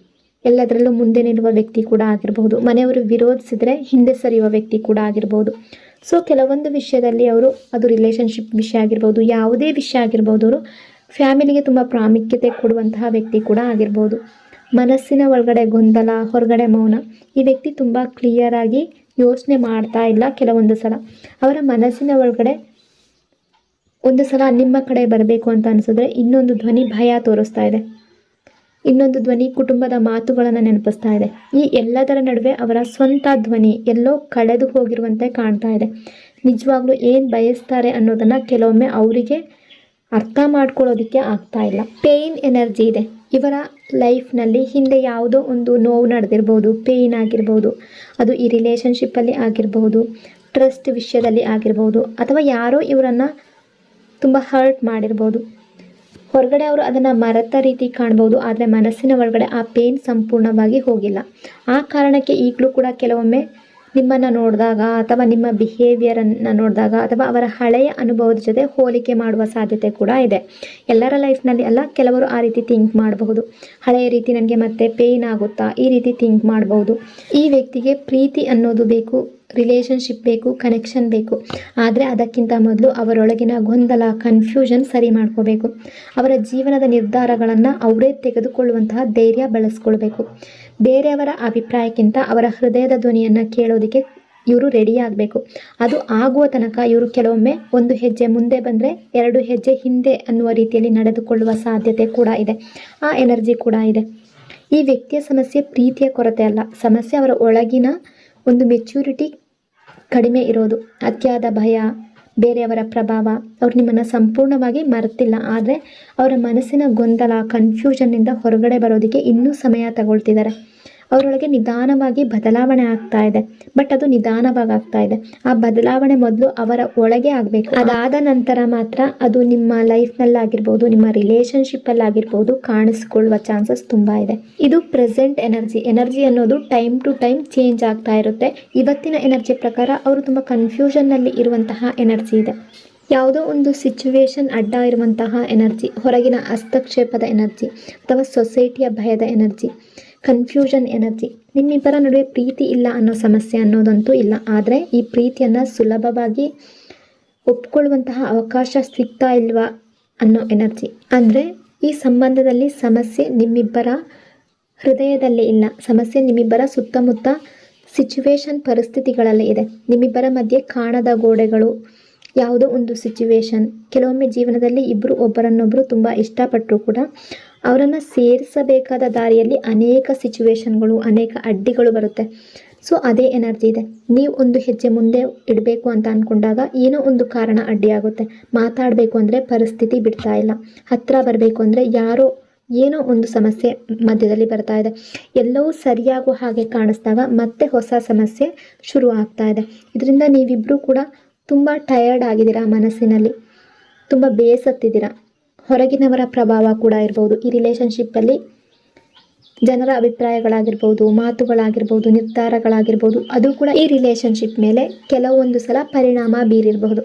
ಎಲ್ಲದರಲ್ಲೂ ಮುಂದೆ ನಿಲ್ಲುವ ವ್ಯಕ್ತಿ ಕೂಡ ಆಗಿರಬಹುದು. ಮನೆಯವರು ವಿರೋಧಿಸಿದರೆ ಹಿಂದೆ ಸರಿಯುವ ವ್ಯಕ್ತಿ ಕೂಡ ಆಗಿರ್ಬೋದು. ಸೊ ಕೆಲವೊಂದು ವಿಷಯದಲ್ಲಿ ಅವರು, ಅದು ರಿಲೇಷನ್ಶಿಪ್ ವಿಷಯ ಆಗಿರ್ಬೋದು, ಯಾವುದೇ ವಿಷಯ ಆಗಿರ್ಬೋದು, ಅವರು ಫ್ಯಾಮಿಲಿಗೆ ತುಂಬ ಪ್ರಾಮುಖ್ಯತೆ ಕೊಡುವಂತಹ ವ್ಯಕ್ತಿ ಕೂಡ ಆಗಿರ್ಬೋದು. ಮನಸ್ಸಿನ ಒಳಗಡೆ ಗೊಂದಲ, ಹೊರಗಡೆ ಮೌನ. ಈ ವ್ಯಕ್ತಿ ತುಂಬ ಕ್ಲಿಯರಾಗಿ ಯೋಚನೆ ಮಾಡ್ತಾ ಇಲ್ಲ. ಕೆಲವೊಂದು ಸಲ ಅವರ ಮನಸ್ಸಿನ ಒಳಗಡೆ ಒಂದು ಸಲ ನಿಮ್ಮ ಕಡೆ ಬರಬೇಕು ಅಂತ ಅನಿಸಿದ್ರೆ ಇನ್ನೊಂದು ಧ್ವನಿ ಭಯ ತೋರಿಸ್ತಾ ಇದೆ, ಇನ್ನೊಂದು ಧ್ವನಿ ಕುಟುಂಬದ ಮಾತುಗಳನ್ನು ನೆನಪಿಸ್ತಾ ಇದೆ. ಈ ಎಲ್ಲದರ ನಡುವೆ ಅವರ ಸ್ವಂತ ಧ್ವನಿ ಎಲ್ಲೋ ಕಳೆದು ಹೋಗಿರುವಂತೆ ಕಾಣ್ತಾ ಇದೆ. ನಿಜವಾಗ್ಲೂ ಏನು ಬಯಸ್ತಾರೆ ಅನ್ನೋದನ್ನು ಕೆಲವೊಮ್ಮೆ ಅವರಿಗೆ ಅರ್ಥ ಮಾಡ್ಕೊಳ್ಳೋದಕ್ಕೆ ಆಗ್ತಾ ಇಲ್ಲ. ಪೇಯ್ನ್ ಎನರ್ಜಿ ಇದೆ ಇವರ ಲೈಫ್ನಲ್ಲಿ. ಹಿಂದೆ ಯಾವುದೋ ಒಂದು ನೋವು ನಡೆದಿರ್ಬೋದು, ಪೇಯ್ನ್ ಆಗಿರ್ಬೋದು, ಅದು ಈ ರಿಲೇಷನ್ಶಿಪ್ಪಲ್ಲಿ ಆಗಿರ್ಬೋದು, ಟ್ರಸ್ಟ್ ವಿಷಯದಲ್ಲಿ ಆಗಿರ್ಬೋದು, ಅಥವಾ ಯಾರೋ ಇವರನ್ನು ತುಂಬ ಹರ್ಟ್ ಮಾಡಿರ್ಬೋದು. ಹೊರಗಡೆ ಅವರು ಅದನ್ನು ಮರೆತ ರೀತಿ ಕಾಣ್ಬೋದು, ಆದರೆ ಮನಸ್ಸಿನ ಒಳಗಡೆ ಆ ಪೇನ್ ಸಂಪೂರ್ಣವಾಗಿ ಹೋಗಿಲ್ಲ. ಆ ಕಾರಣಕ್ಕೆ ಈಗಲೂ ಕೂಡ ಕೆಲವೊಮ್ಮೆ ನಿಮ್ಮನ್ನು ನೋಡಿದಾಗ, ಅಥವಾ ನಿಮ್ಮ ಬಿಹೇವಿಯರನ್ನು ನೋಡಿದಾಗ, ಅಥವಾ ಅವರ ಹಳೆಯ ಅನುಭವದ ಜೊತೆ ಹೋಲಿಕೆ ಮಾಡುವ ಸಾಧ್ಯತೆ ಕೂಡ ಇದೆ. ಎಲ್ಲರ ಲೈಫ್ನಲ್ಲಿ ಅಲ್ಲ, ಕೆಲವರು ಆ ರೀತಿ ಥಿಂಕ್ ಮಾಡಬಹುದು. ಹಳೆಯ ರೀತಿ ನನಗೆ ಮತ್ತೆ ಪೇಯ್ನ್ ಆಗುತ್ತಾ, ಈ ರೀತಿ ಥಿಂಕ್ ಮಾಡಬಹುದು. ಈ ವ್ಯಕ್ತಿಗೆ ಪ್ರೀತಿ ಅನ್ನೋದು ಬೇಕು, ರಿಲೇಷನ್ಶಿಪ್ ಬೇಕು, ಕನೆಕ್ಷನ್ ಬೇಕು. ಆದರೆ ಅದಕ್ಕಿಂತ ಮೊದಲು ಅವರೊಳಗಿನ ಗೊಂದಲ, ಕನ್ಫ್ಯೂಷನ್ ಸರಿ ಮಾಡ್ಕೋಬೇಕು. ಅವರ ಜೀವನದ ನಿರ್ಧಾರಗಳನ್ನು ಅವರೇ ತೆಗೆದುಕೊಳ್ಳುವಂತಹ ಧೈರ್ಯ ಬೆಳೆಸ್ಕೊಳ್ಬೇಕು. ಬೇರೆಯವರ ಅಭಿಪ್ರಾಯಕ್ಕಿಂತ ಅವರ ಹೃದಯದ ಧ್ವನಿಯನ್ನು ಕೇಳೋದಕ್ಕೆ ಇವರು ರೆಡಿ ಆಗಬೇಕು. ಅದು ಆಗುವ ತನಕ ಇವರು ಕೆಲವೊಮ್ಮೆ ಒಂದು ಹೆಜ್ಜೆ ಮುಂದೆ ಬಂದರೆ 2 ಹೆಜ್ಜೆ ಹಿಂದೆ ಅನ್ನುವ ರೀತಿಯಲ್ಲಿ ನಡೆದುಕೊಳ್ಳುವ ಸಾಧ್ಯತೆ ಕೂಡ ಇದೆ. ಆ ಎನರ್ಜಿ ಕೂಡ ಇದೆ. ಈ ವ್ಯಕ್ತಿಯ ಸಮಸ್ಯೆ ಪ್ರೀತಿಯ ಕೊರತೆ ಅಲ್ಲ, ಸಮಸ್ಯೆ ಅವರ ಒಳಗಿನ ಒಂದು ಮೆಚ್ಯೂರಿಟಿ ಕಡಿಮೆ ಇರೋದು. ಅತಿಯಾದ ಭಯ, ಬೇರೆಯವರ ಪ್ರಭಾವ. ಅವ್ರು ನಿಮ್ಮನ್ನು ಸಂಪೂರ್ಣವಾಗಿ ಮರೆತಿಲ್ಲ, ಆದರೆ ಅವರ ಮನಸ್ಸಿನ ಗೊಂದಲ, ಕನ್ಫ್ಯೂಷನ್ನಿಂದ ಹೊರಗಡೆ ಬರೋದಕ್ಕೆ ಇನ್ನೂ ಸಮಯ ತಗೊಳ್ತಿದ್ದಾರೆ. ಅವರೊಳಗೆ ನಿಧಾನವಾಗಿ ಬದಲಾವಣೆ ಆಗ್ತಾ ಇದೆ, ಬಟ್ ಅದು ನಿಧಾನವಾಗಿ ಆಗ್ತಾ ಇದೆ. ಆ ಬದಲಾವಣೆ ಮೊದಲು ಅವರ ಒಳಗೆ ಆಗಬೇಕು. ಅದಾದ ನಂತರ ಮಾತ್ರ ಅದು ನಿಮ್ಮ ಲೈಫ್ನಲ್ಲಾಗಿರ್ಬೋದು, ನಿಮ್ಮ ರಿಲೇಷನ್ಶಿಪ್ಪಲ್ಲಾಗಿರ್ಬೋದು ಕಾಣಿಸ್ಕೊಳ್ಳುವ ಚಾನ್ಸಸ್ ತುಂಬ ಇದೆ. ಇದು ಪ್ರೆಸೆಂಟ್ ಎನರ್ಜಿ ಅನ್ನೋದು ಟೈಮ್ ಟು ಟೈಮ್ ಚೇಂಜ್ ಆಗ್ತಾ ಇರುತ್ತೆ. ಇವತ್ತಿನ ಎನರ್ಜಿ ಪ್ರಕಾರ ಅವರು ತುಂಬ ಕನ್ಫ್ಯೂಷನ್ನಲ್ಲಿ ಇರುವಂತಹ ಎನರ್ಜಿ ಇದೆ. ಯಾವುದೋ ಒಂದು ಸಿಚುವೇಶನ್ ಅಡ್ಡ ಇರುವಂತಹ ಎನರ್ಜಿ, ಹೊರಗಿನ ಹಸ್ತಕ್ಷೇಪದ ಎನರ್ಜಿ ಅಥವಾ ಸೊಸೈಟಿಯ ಭಯದ ಎನರ್ಜಿ, ಕನ್ಫ್ಯೂಷನ್ ಎನರ್ಜಿ. ನಿಮ್ಮಿಬ್ಬರ ನಡುವೆ ಪ್ರೀತಿ ಇಲ್ಲ ಅನ್ನೋ ಸಮಸ್ಯೆ ಅನ್ನೋದಂತೂ ಇಲ್ಲ, ಆದರೆ ಈ ಪ್ರೀತಿಯನ್ನು ಸುಲಭವಾಗಿ ಒಪ್ಕೊಳ್ಳುವಂತಹ ಅವಕಾಶ ಸಿಗ್ತಾ ಇಲ್ವಾ ಅನ್ನೋ ಎನರ್ಜಿ. ಅಂದರೆ ಈ ಸಂಬಂಧದಲ್ಲಿ ಸಮಸ್ಯೆ ನಿಮ್ಮಿಬ್ಬರ ಹೃದಯದಲ್ಲಿ ಇಲ್ಲ, ಸಮಸ್ಯೆ ನಿಮ್ಮಿಬ್ಬರ ಸುತ್ತಮುತ್ತ ಸಿಚುವೇಶನ್ ಪರಿಸ್ಥಿತಿಗಳಲ್ಲಿ ಇದೆ. ನಿಮ್ಮಿಬ್ಬರ ಮಧ್ಯೆ ಕಾಣದ ಗೋಡೆಗಳು, ಯಾವುದೋ ಒಂದು ಸಿಚುವೇಶನ್. ಕೆಲವೊಮ್ಮೆ ಜೀವನದಲ್ಲಿ ಇಬ್ಬರು ಒಬ್ಬರನ್ನೊಬ್ಬರು ತುಂಬ ಇಷ್ಟಪಟ್ಟರು ಕೂಡ ಅವರನ್ನು ಸೇರಿಸಬೇಕಾದ ದಾರಿಯಲ್ಲಿ ಅನೇಕ ಸಿಚುವೇಶನ್ಗಳು, ಅನೇಕ ಅಡ್ಡಿಗಳು ಬರುತ್ತೆ. ಸೊ ಅದೇ ಎನರ್ಜಿ ಇದೆ. ನೀವು ಒಂದು ಹೆಜ್ಜೆ ಮುಂದೆ ಇಡಬೇಕು ಅಂತ ಅಂದ್ಕೊಂಡಾಗ ಏನೋ ಒಂದು ಕಾರಣ ಅಡ್ಡಿಯಾಗುತ್ತೆ. ಮಾತಾಡಬೇಕು ಅಂದರೆ ಪರಿಸ್ಥಿತಿ ಬಿಡ್ತಾ ಇಲ್ಲ, ಹತ್ತಿರ ಬರಬೇಕು ಅಂದರೆ ಏನೋ ಒಂದು ಸಮಸ್ಯೆ ಮಧ್ಯದಲ್ಲಿ ಬರ್ತಾ ಇದೆ. ಎಲ್ಲವೂ ಸರಿಯಾಗುವ ಹಾಗೆ ಕಾಣಿಸ್ದಾಗ ಮತ್ತೆ ಹೊಸ ಸಮಸ್ಯೆ ಶುರು ಆಗ್ತಾ ಇದೆ. ಇದರಿಂದ ನೀವಿಬ್ಬರು ಕೂಡ ತುಂಬ ಟಯರ್ಡ್ ಆಗಿದ್ದೀರಾ, ಮನಸ್ಸಿನಲ್ಲಿ ತುಂಬ ಬೇಸತ್ತಿದ್ದೀರಾ. ಹೊರಗಿನವರ ಪ್ರಭಾವ ಕೂಡ ಇರ್ಬೋದು. ಈ ರಿಲೇಷನ್ಶಿಪ್ಪಲ್ಲಿ ಜನರ ಅಭಿಪ್ರಾಯಗಳಾಗಿರ್ಬೋದು, ಮಾತುಗಳಾಗಿರ್ಬೋದು, ನಿರ್ಧಾರಗಳಾಗಿರ್ಬೋದು, ಅದು ಕೂಡ ಈ ರಿಲೇಷನ್ಶಿಪ್ ಮೇಲೆ ಕೆಲವೊಂದು ಸಲ ಪರಿಣಾಮ ಬೀರಿರಬಹುದು.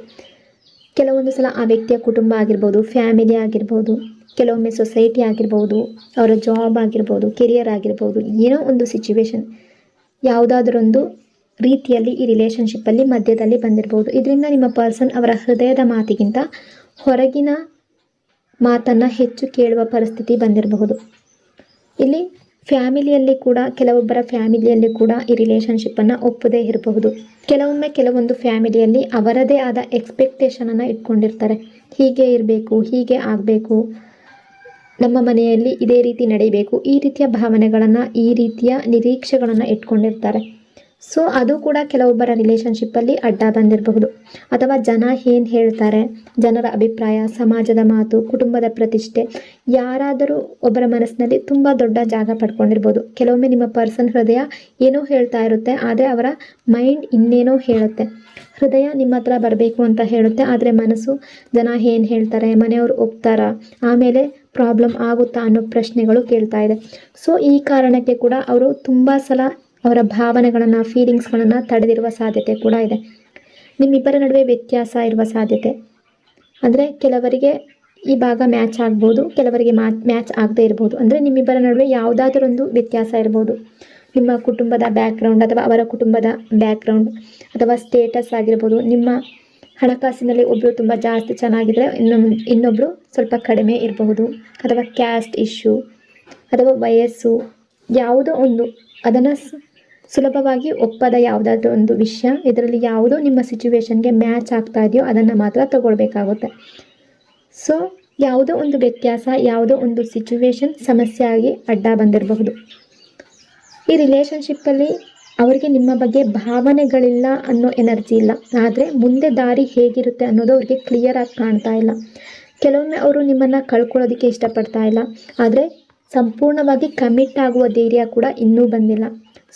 ಕೆಲವೊಂದು ಸಲ ಆ ವ್ಯಕ್ತಿಯ ಕುಟುಂಬ ಆಗಿರ್ಬೋದು, ಫ್ಯಾಮಿಲಿ ಆಗಿರ್ಬೋದು, ಕೆಲವೊಮ್ಮೆ ಸೊಸೈಟಿ ಆಗಿರ್ಬೋದು, ಅವರ ಜಾಬ್ ಆಗಿರ್ಬೋದು, ಕೆರಿಯರ್ ಆಗಿರ್ಬೋದು, ಏನೋ ಒಂದು ಸಿಚುವೇಶನ್ ಯಾವುದಾದ್ರೊಂದು ರೀತಿಯಲ್ಲಿ ಈ ರಿಲೇಷನ್ಶಿಪ್ಪಲ್ಲಿ ಮಧ್ಯದಲ್ಲಿ ಬಂದಿರ್ಬೋದು. ಇದರಿಂದ ನಿಮ್ಮ ಪರ್ಸನ್ ಅವರ ಹೃದಯದ ಮಾತಿಗಿಂತ ಹೊರಗಿನ ಮಾತನ್ನು ಹೆಚ್ಚು ಕೇಳುವ ಪರಿಸ್ಥಿತಿ ಬಂದಿರಬಹುದು. ಇಲ್ಲಿ ಫ್ಯಾಮಿಲಿಯಲ್ಲಿ ಕೂಡ ಕೆಲವೊಬ್ಬರ ಫ್ಯಾಮಿಲಿಯಲ್ಲಿ ಕೂಡ ಈ ರಿಲೇಷನ್ಶಿಪ್ಪನ್ನು ಒಪ್ಪದೇ ಇರಬಹುದು. ಕೆಲವೊಮ್ಮೆ ಕೆಲವೊಂದು ಫ್ಯಾಮಿಲಿಯಲ್ಲಿ ಅವರದೇ ಆದ ಎಕ್ಸ್ಪೆಕ್ಟೇಷನನ್ನು ಇಟ್ಕೊಂಡಿರ್ತಾರೆ. ಹೀಗೆ ಇರಬೇಕು, ಹೀಗೆ ಆಗಬೇಕು, ನಮ್ಮ ಮನೆಯಲ್ಲಿ ಇದೇ ರೀತಿ ನಡೀಬೇಕು, ಈ ರೀತಿಯ ಭಾವನೆಗಳನ್ನು, ಈ ರೀತಿಯ ನಿರೀಕ್ಷೆಗಳನ್ನು ಇಟ್ಕೊಂಡಿರ್ತಾರೆ. ಸೊ ಅದು ಕೂಡ ಕೆಲವೊಬ್ಬರ ರಿಲೇಷನ್ಶಿಪ್ಪಲ್ಲಿ ಅಡ್ಡ ಬಂದಿರಬಹುದು. ಅಥವಾ ಜನ ಏನು ಹೇಳ್ತಾರೆ, ಜನರ ಅಭಿಪ್ರಾಯ, ಸಮಾಜದ ಮಾತು, ಕುಟುಂಬದ ಪ್ರತಿಷ್ಠೆ, ಯಾರಾದರೂ ಒಬ್ಬರ ಮನಸ್ಸಿನಲ್ಲಿ ತುಂಬ ದೊಡ್ಡ ಜಾಗ ಪಡ್ಕೊಂಡಿರ್ಬೋದು. ಕೆಲವೊಮ್ಮೆ ನಿಮ್ಮ ಪರ್ಸನ್ ಹೃದಯ ಏನೋ ಹೇಳ್ತಾ ಇರುತ್ತೆ, ಆದರೆ ಅವರ ಮೈಂಡ್ ಇನ್ನೇನೋ ಹೇಳುತ್ತೆ. ಹೃದಯ ನಿಮ್ಮ ಹತ್ರ ಬರಬೇಕು ಅಂತ ಹೇಳುತ್ತೆ, ಆದರೆ ಮನಸ್ಸು ಜನ ಏನು ಹೇಳ್ತಾರೆ, ಮನೆಯವರು ಒಪ್ತಾರಾ, ಆಮೇಲೆ ಪ್ರಾಬ್ಲಮ್ ಆಗುತ್ತಾ ಅನ್ನೋ ಪ್ರಶ್ನೆಗಳು ಕೇಳ್ತಾ ಇದೆ. ಸೊ ಈ ಕಾರಣಕ್ಕೆ ಕೂಡ ಅವರು ತುಂಬ ಸಲ ಅವರ ಭಾವನೆಗಳನ್ನು, ಫೀಲಿಂಗ್ಸ್ಗಳನ್ನು ತಡೆದಿರುವ ಸಾಧ್ಯತೆ ಕೂಡ ಇದೆ. ನಿಮ್ಮಿಬ್ಬರ ನಡುವೆ ವ್ಯತ್ಯಾಸ ಇರುವ ಸಾಧ್ಯತೆ, ಅಂದರೆ ಕೆಲವರಿಗೆ ಈ ಭಾಗ ಮ್ಯಾಚ್ ಆಗ್ಬೋದು, ಕೆಲವರಿಗೆ ಮ್ಯಾಚ್ ಆಗದೇ ಇರ್ಬೋದು. ಅಂದರೆ ನಿಮ್ಮಿಬ್ಬರ ನಡುವೆ ಯಾವುದಾದ್ರೊಂದು ವ್ಯತ್ಯಾಸ ಇರ್ಬೋದು. ನಿಮ್ಮ ಕುಟುಂಬದ ಬ್ಯಾಕ್ಗ್ರೌಂಡ್ ಅಥವಾ ಅವರ ಕುಟುಂಬದ ಬ್ಯಾಕ್ಗ್ರೌಂಡ್ ಅಥವಾ ಸ್ಟೇಟಸ್ ಆಗಿರ್ಬೋದು. ನಿಮ್ಮ ಹಣಕಾಸಿನಲ್ಲಿ ಒಬ್ಬರು ತುಂಬ ಜಾಸ್ತಿ ಚೆನ್ನಾಗಿದ್ದರೆ ಇನ್ನೊಬ್ಬರು ಸ್ವಲ್ಪ ಕಡಿಮೆ ಇರಬಹುದು. ಅಥವಾ ಕ್ಯಾಸ್ಟ್ ಇಶ್ಯೂ ಅಥವಾ ವಯಸ್ಸು, ಯಾವುದೋ ಒಂದು ಅದನ್ನು ಸುಲಭವಾಗಿ ಒಪ್ಪದ ಯಾವುದಾದ್ರೂ ಒಂದು ವಿಷಯ, ಇದರಲ್ಲಿ ಯಾವುದೋ ನಿಮ್ಮ ಸಿಚುವೇಶನ್ಗೆ ಮ್ಯಾಚ್ ಆಗ್ತಾ ಇದೆಯೋ ಅದನ್ನು ಮಾತ್ರ ತಗೊಳ್ಬೇಕಾಗುತ್ತೆ. ಸೊ ಯಾವುದೋ ಒಂದು ವ್ಯತ್ಯಾಸ, ಯಾವುದೋ ಒಂದು ಸಿಚುವೇಶನ್ ಸಮಸ್ಯೆ ಆಗಿ ಅಡ್ಡ ಬಂದಿರಬಹುದು. ಈ ರಿಲೇಷನ್ಶಿಪ್ಪಲ್ಲಿ ಅವರಿಗೆ ನಿಮ್ಮ ಬಗ್ಗೆ ಭಾವನೆಗಳಿಲ್ಲ ಅನ್ನೋ ಎನರ್ಜಿ ಇಲ್ಲ, ಆದರೆ ಮುಂದೆ ದಾರಿ ಹೇಗಿರುತ್ತೆ ಅನ್ನೋದು ಅವ್ರಿಗೆ ಕ್ಲಿಯರಾಗಿ ಕಾಣ್ತಾ ಇಲ್ಲ. ಕೆಲವೊಮ್ಮೆ ಅವರು ನಿಮ್ಮನ್ನು ಕಳ್ಕೊಳ್ಳೋದಕ್ಕೆ ಇಷ್ಟಪಡ್ತಾ ಇಲ್ಲ, ಆದರೆ ಸಂಪೂರ್ಣವಾಗಿ ಕಮಿಟ್ ಆಗುವ ಧೈರ್ಯ ಕೂಡ ಇನ್ನೂ ಬಂದಿಲ್ಲ.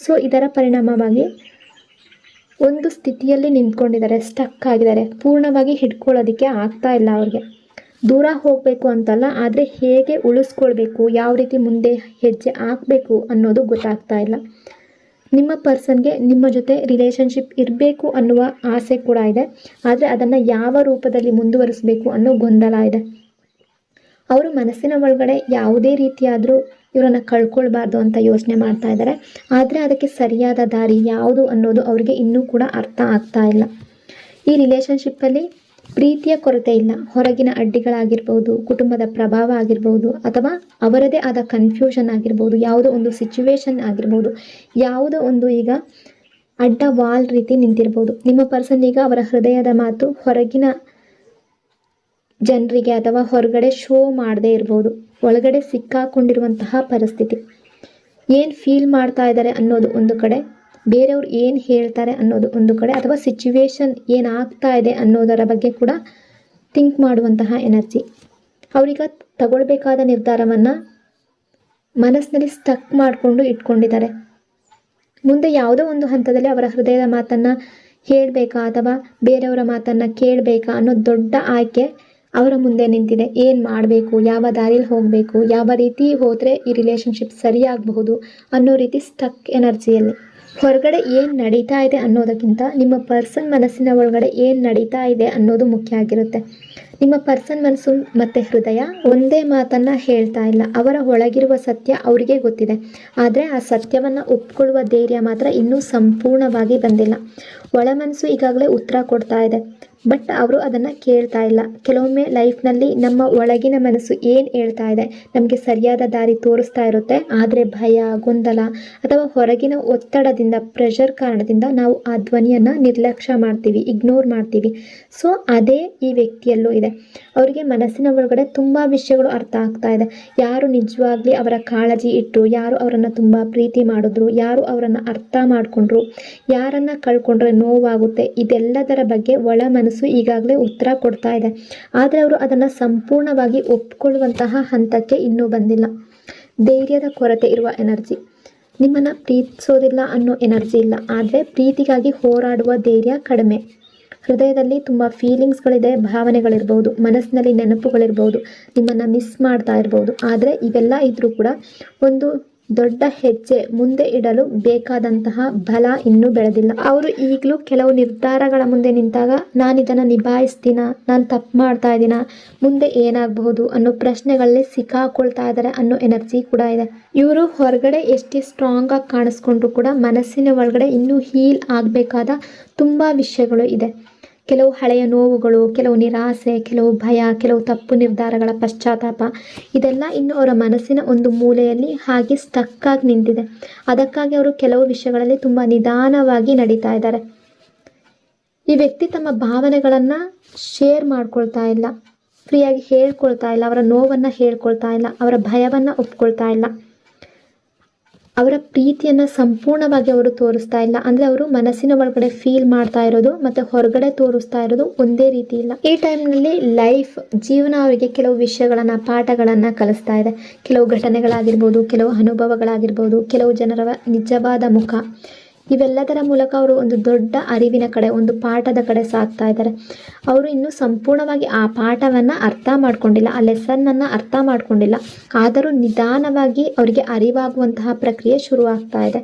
ಸೊ ಇದರ ಪರಿಣಾಮವಾಗಿ ಒಂದು ಸ್ಥಿತಿಯಲ್ಲಿ ನಿಂತ್ಕೊಂಡಿದ್ದಾರೆ, ಸ್ಟಕ್ ಆಗಿದ್ದಾರೆ, ಪೂರ್ಣವಾಗಿ ಹಿಡ್ಕೊಳ್ಳೋದಕ್ಕೆ ಆಗ್ತಾ ಇಲ್ಲ ಅವ್ರಿಗೆ. ದೂರ ಹೋಗಬೇಕು ಅಂತಲ್ಲ, ಆದರೆ ಹೇಗೆ ಉಳಿಸ್ಕೊಳ್ಬೇಕು, ಯಾವ ರೀತಿ ಮುಂದೆ ಹೆಜ್ಜೆ ಹಾಕಬೇಕು ಅನ್ನೋದು ಗೊತ್ತಾಗ್ತಾ ಇಲ್ಲ. ನಿಮ್ಮ ಪರ್ಸನ್ಗೆ ನಿಮ್ಮ ಜೊತೆ ರಿಲೇಷನ್ಶಿಪ್ ಇರಬೇಕು ಅನ್ನುವ ಆಸೆ ಕೂಡ ಇದೆ, ಆದರೆ ಅದನ್ನು ಯಾವ ರೂಪದಲ್ಲಿ ಮುಂದುವರಿಸಬೇಕು ಅನ್ನೋ ಗೊಂದಲ ಇದೆ. ಅವರು ಮನಸ್ಸಿನ ಒಳಗಡೆ ಯಾವುದೇ ರೀತಿಯಾದರೂ ಇವರನ್ನು ಕಳ್ಕೊಳ್ಬಾರ್ದು ಅಂತ ಯೋಚನೆ ಮಾಡ್ತಾ ಇದ್ದಾರೆ. ಆದರೆ ಅದಕ್ಕೆ ಸರಿಯಾದ ದಾರಿ ಯಾವುದು ಅನ್ನೋದು ಅವರಿಗೆ ಇನ್ನೂ ಕೂಡ ಅರ್ಥ ಆಗ್ತಾ ಇಲ್ಲ. ಈ ರಿಲೇಷನ್ಶಿಪ್ಪಲ್ಲಿ ಪ್ರೀತಿಯ ಕೊರತೆ ಇಲ್ಲ. ಹೊರಗಿನ ಅಡ್ಡಿಗಳಾಗಿರ್ಬೋದು, ಕುಟುಂಬದ ಪ್ರಭಾವ ಆಗಿರ್ಬೋದು, ಅಥವಾ ಅವರದೇ ಆದ ಕನ್ಫ್ಯೂಷನ್ ಆಗಿರ್ಬೋದು, ಯಾವುದೋ ಒಂದು ಸಿಚುವೇಶನ್ ಆಗಿರ್ಬೋದು, ಯಾವುದೋ ಒಂದು ಈಗ ಅಡ್ಡ ವಾಲ್ ರೀತಿ ನಿಂತಿರ್ಬೋದು. ನಿಮ್ಮ ಪರ್ಸನ್ ಈಗ ಅವರ ಹೃದಯದ ಮಾತು ಹೊರಗಿನ ಜನರಿಗೆ ಅಥವಾ ಹೊರಗಡೆ ಶೋ ಮಾಡದೇ ಇರ್ಬೋದು. ಒಳಗಡೆ ಸಿಕ್ಕಾಕೊಂಡಿರುವಂತಹ ಪರಿಸ್ಥಿತಿ, ಏನು ಫೀಲ್ ಮಾಡ್ತಾ ಇದ್ದಾರೆ ಅನ್ನೋದು ಒಂದು ಕಡೆ, ಬೇರೆಯವ್ರು ಏನು ಹೇಳ್ತಾರೆ ಅನ್ನೋದು ಒಂದು ಕಡೆ, ಅಥವಾ ಸಿಚುವೇಶನ್ ಏನಾಗ್ತಾ ಇದೆ ಅನ್ನೋದರ ಬಗ್ಗೆ ಕೂಡ ಥಿಂಕ್ ಮಾಡುವಂತಹ ಎನರ್ಜಿ. ಅವರೀಗ ತಗೊಳ್ಬೇಕಾದ ನಿರ್ಧಾರವನ್ನು ಮನಸ್ಸಿನಲ್ಲಿ ಸ್ಟಕ್ ಮಾಡಿಕೊಂಡು ಇಟ್ಕೊಂಡಿದ್ದಾರೆ. ಮುಂದೆ ಯಾವುದೋ ಒಂದು ಹಂತದಲ್ಲಿ ಅವರ ಹೃದಯದ ಮಾತನ್ನು ಹೇಳಬೇಕಾ ಅಥವಾ ಬೇರೆಯವರ ಮಾತನ್ನು ಕೇಳಬೇಕಾ ಅನ್ನೋ ದೊಡ್ಡ ಆಯ್ಕೆ ಅವರ ಮುಂದೆ ನಿಂತಿದೆ. ಏನು ಮಾಡಬೇಕು, ಯಾವ ದಾರಿಯಲ್ಲಿ ಹೋಗಬೇಕು, ಯಾವ ರೀತಿ ಹೋದರೆ ಈ ರಿಲೇಷನ್ಶಿಪ್ ಸರಿಯಾಗಬಹುದು ಅನ್ನೋ ರೀತಿ ಸ್ಟಕ್ ಎನರ್ಜಿಯಲ್ಲಿ. ಹೊರಗಡೆ ಏನು ನಡೀತಾ ಇದೆ ಅನ್ನೋದಕ್ಕಿಂತ ನಿಮ್ಮ ಪರ್ಸನ್ ಮನಸ್ಸಿನ ಒಳಗಡೆ ಏನು ನಡೀತಾ ಇದೆ ಅನ್ನೋದು ಮುಖ್ಯ ಆಗಿರುತ್ತೆ. ನಿಮ್ಮ ಪರ್ಸನ್ ಮನಸ್ಸು ಮತ್ತು ಹೃದಯ ಒಂದೇ ಮಾತನ್ನು ಹೇಳ್ತಾ ಇಲ್ಲ. ಅವರ ಒಳಗಿರುವ ಸತ್ಯ ಅವರಿಗೆ ಗೊತ್ತಿದೆ. ಆದರೆ ಆ ಸತ್ಯವನ್ನು ಒಪ್ಕೊಳ್ಳುವ ಧೈರ್ಯ ಮಾತ್ರ ಇನ್ನೂ ಸಂಪೂರ್ಣವಾಗಿ ಬಂದಿಲ್ಲ. ಒಳ ಮನಸ್ಸು ಈಗಾಗಲೇ ಉತ್ತರ ಕೊಡ್ತಾ ಇದೆ, ಬಟ್ ಅವರು ಅದನ್ನು ಕೇಳ್ತಾ ಇಲ್ಲ. ಕೆಲವೊಮ್ಮೆ ಲೈಫ್ನಲ್ಲಿ ನಮ್ಮ ಒಳಗಿನ ಮನಸ್ಸು ಏನು ಹೇಳ್ತಾ ಇದೆ, ನಮಗೆ ಸರಿಯಾದ ದಾರಿ ತೋರಿಸ್ತಾ ಇರುತ್ತೆ. ಆದರೆ ಭಯ, ಗೊಂದಲ ಅಥವಾ ಹೊರಗಿನ ಒತ್ತಡದಿಂದ, ಪ್ರೆಷರ್ ಕಾರಣದಿಂದ ನಾವು ಆ ಧ್ವನಿಯನ್ನು ನಿರ್ಲಕ್ಷ್ಯ ಮಾಡ್ತೀವಿ, ಇಗ್ನೋರ್ ಮಾಡ್ತೀವಿ. ಸೊ ಅದೇ ಈ ವ್ಯಕ್ತಿಯಲ್ಲೂ ಇದೆ. ಅವರಿಗೆ ಮನಸ್ಸಿನ ಒಳಗಡೆ ತುಂಬ ವಿಷಯಗಳು ಅರ್ಥ ಆಗ್ತಾ ಇದೆ. ಯಾರು ನಿಜವಾಗ್ಲಿ ಅವರ ಕಾಳಜಿ ಇಟ್ಟು, ಯಾರು ಅವರನ್ನು ತುಂಬ ಪ್ರೀತಿ ಮಾಡಿದ್ರು, ಯಾರು ಅವರನ್ನು ಅರ್ಥ ಮಾಡಿಕೊಂಡ್ರು, ಯಾರನ್ನು ಕಳ್ಕೊಂಡ್ರೆ ನೋವಾಗುತ್ತೆ, ಇದೆಲ್ಲದರ ಬಗ್ಗೆ ಒಳ ಮನಸ್ಸು ಈಗಾಗಲೇ ಉತ್ತರ ಕೊಡ್ತಾ ಇದೆ. ಆದರೆ ಅವರು ಅದನ್ನು ಸಂಪೂರ್ಣವಾಗಿ ಒಪ್ಕೊಳ್ಳುವಂತಹ ಹಂತಕ್ಕೆ ಇನ್ನೂ ಬಂದಿಲ್ಲ. ಧೈರ್ಯದ ಕೊರತೆ ಇರುವ ಎನರ್ಜಿ. ನಿಮ್ಮನ್ನು ಪ್ರೀತಿಸೋದಿಲ್ಲ ಅನ್ನೋ ಎನರ್ಜಿ ಇಲ್ಲ, ಆದರೆ ಪ್ರೀತಿಗಾಗಿ ಹೋರಾಡುವ ಧೈರ್ಯ ಕಡಿಮೆ. ಹೃದಯದಲ್ಲಿ ತುಂಬ ಫೀಲಿಂಗ್ಸ್ಗಳಿದೆ, ಭಾವನೆಗಳಿರ್ಬೋದು, ಮನಸ್ಸಿನಲ್ಲಿ ನೆನಪುಗಳಿರ್ಬೋದು, ನಿಮ್ಮನ್ನು ಮಿಸ್ ಮಾಡ್ತಾ ಇರ್ಬೋದು. ಆದರೆ ಇವೆಲ್ಲ ಇದ್ದರೂ ಕೂಡ ಒಂದು ದೊಡ್ಡ ಹೆಜ್ಜೆ ಮುಂದೆ ಇಡಲು ಬೇಕಾದಂತಹ ಬಲ ಇನ್ನೂ ಬೆಳೆದಿಲ್ಲ. ಅವರು ಈಗಲೂ ಕೆಲವು ನಿರ್ಧಾರಗಳ ಮುಂದೆ ನಿಂತಾಗ ನಾನು ಇದನ್ನು ನಿಭಾಯಿಸ್ತೀನ, ನಾನು ತಪ್ಪು ಮಾಡ್ತಾ ಇದ್ದೀನ, ಮುಂದೆ ಏನಾಗಬಹುದು ಅನ್ನೋ ಪ್ರಶ್ನೆಗಳಲ್ಲಿ ಸಿಕ್ಕಾಕೊಳ್ತಾ ಇದ್ದಾರೆ ಅನ್ನೋ ಎನರ್ಜಿ ಕೂಡ ಇದೆ. ಇವರು ಹೊರಗಡೆ ಎಷ್ಟೇ ಸ್ಟ್ರಾಂಗ್ ಆಗಿ ಕಾಣಿಸ್ಕೊಂಡ್ರು ಕೂಡ ಮನಸ್ಸಿನ ಒಳಗಡೆ ಇನ್ನೂ ಹೀಲ್ ಆಗಬೇಕಾದ ತುಂಬ ವಿಷಯಗಳು ಇದೆ. ಕೆಲವು ಹಳೆಯ ನೋವುಗಳು, ಕೆಲವು ನಿರಾಸೆ, ಕೆಲವು ಭಯ, ಕೆಲವು ತಪ್ಪು ನಿರ್ಧಾರಗಳ ಪಶ್ಚಾತ್ತಾಪ, ಇದೆಲ್ಲ ಇನ್ನು ಅವರ ಮನಸ್ಸಿನ ಒಂದು ಮೂಲೆಯಲ್ಲಿ ಹಾಗೆ ಸ್ಟಕ್ ಆಗಿ ನಿಂತಿದೆ. ಅದಕ್ಕಾಗಿ ಅವರು ಕೆಲವು ವಿಷಯಗಳಲ್ಲಿ ತುಂಬ ನಿಧಾನವಾಗಿ ನಡೀತಾ ಇದ್ದಾರೆ. ಈ ವ್ಯಕ್ತಿ ತಮ್ಮ ಭಾವನೆಗಳನ್ನು ಶೇರ್ ಮಾಡ್ಕೊಳ್ತಾ ಇಲ್ಲ, ಫ್ರೀಯಾಗಿ ಹೇಳ್ಕೊಳ್ತಾ ಇಲ್ಲ, ಅವರ ನೋವನ್ನು ಹೇಳ್ಕೊಳ್ತಾ ಇಲ್ಲ, ಅವರ ಭಯವನ್ನು ಒಪ್ಕೊಳ್ತಾ ಇಲ್ಲ, ಅವರ ಪ್ರೀತಿಯನ್ನು ಸಂಪೂರ್ಣವಾಗಿ ಅವರು ತೋರಿಸ್ತಾ ಇಲ್ಲ. ಅಂದರೆ ಅವರು ಮನಸ್ಸಿನ ಒಳಗಡೆ ಫೀಲ್ ಮಾಡ್ತಾ ಇರೋದು ಮತ್ತು ಹೊರಗಡೆ ತೋರಿಸ್ತಾ ಇರೋದು ಒಂದೇ ರೀತಿ ಇಲ್ಲ. ಈ ಟೈಮ್ನಲ್ಲಿ ಜೀವನ ಅವರಿಗೆ ಕೆಲವು ವಿಷಯಗಳನ್ನು, ಪಾಠಗಳನ್ನು ಕಲಿಸ್ತಾ ಇದೆ. ಕೆಲವು ಘಟನೆಗಳಾಗಿರ್ಬೋದು, ಕೆಲವು ಅನುಭವಗಳಾಗಿರ್ಬೋದು, ಕೆಲವು ಜನರ ನಿಜವಾದ ಮುಖ, ಇವೆಲ್ಲದರ ಮೂಲಕ ಅವರು ಒಂದು ದೊಡ್ಡ ಅರಿವಿನ ಕಡೆ, ಒಂದು ಪಾಠದ ಕಡೆ ಸಾಗ್ತಾ ಇದ್ದಾರೆ. ಅವರು ಇನ್ನೂ ಸಂಪೂರ್ಣವಾಗಿ ಆ ಪಾಠವನ್ನು ಅರ್ಥ ಮಾಡ್ಕೊಂಡಿಲ್ಲ, ಆ ಲೆಸನ್ನನ್ನು ಅರ್ಥ ಮಾಡ್ಕೊಂಡಿಲ್ಲ. ಆದರೂ ನಿಧಾನವಾಗಿ ಅವರಿಗೆ ಅರಿವಾಗುವಂತಹ ಪ್ರಕ್ರಿಯೆ ಶುರುವಾಗ್ತಾ ಇದೆ.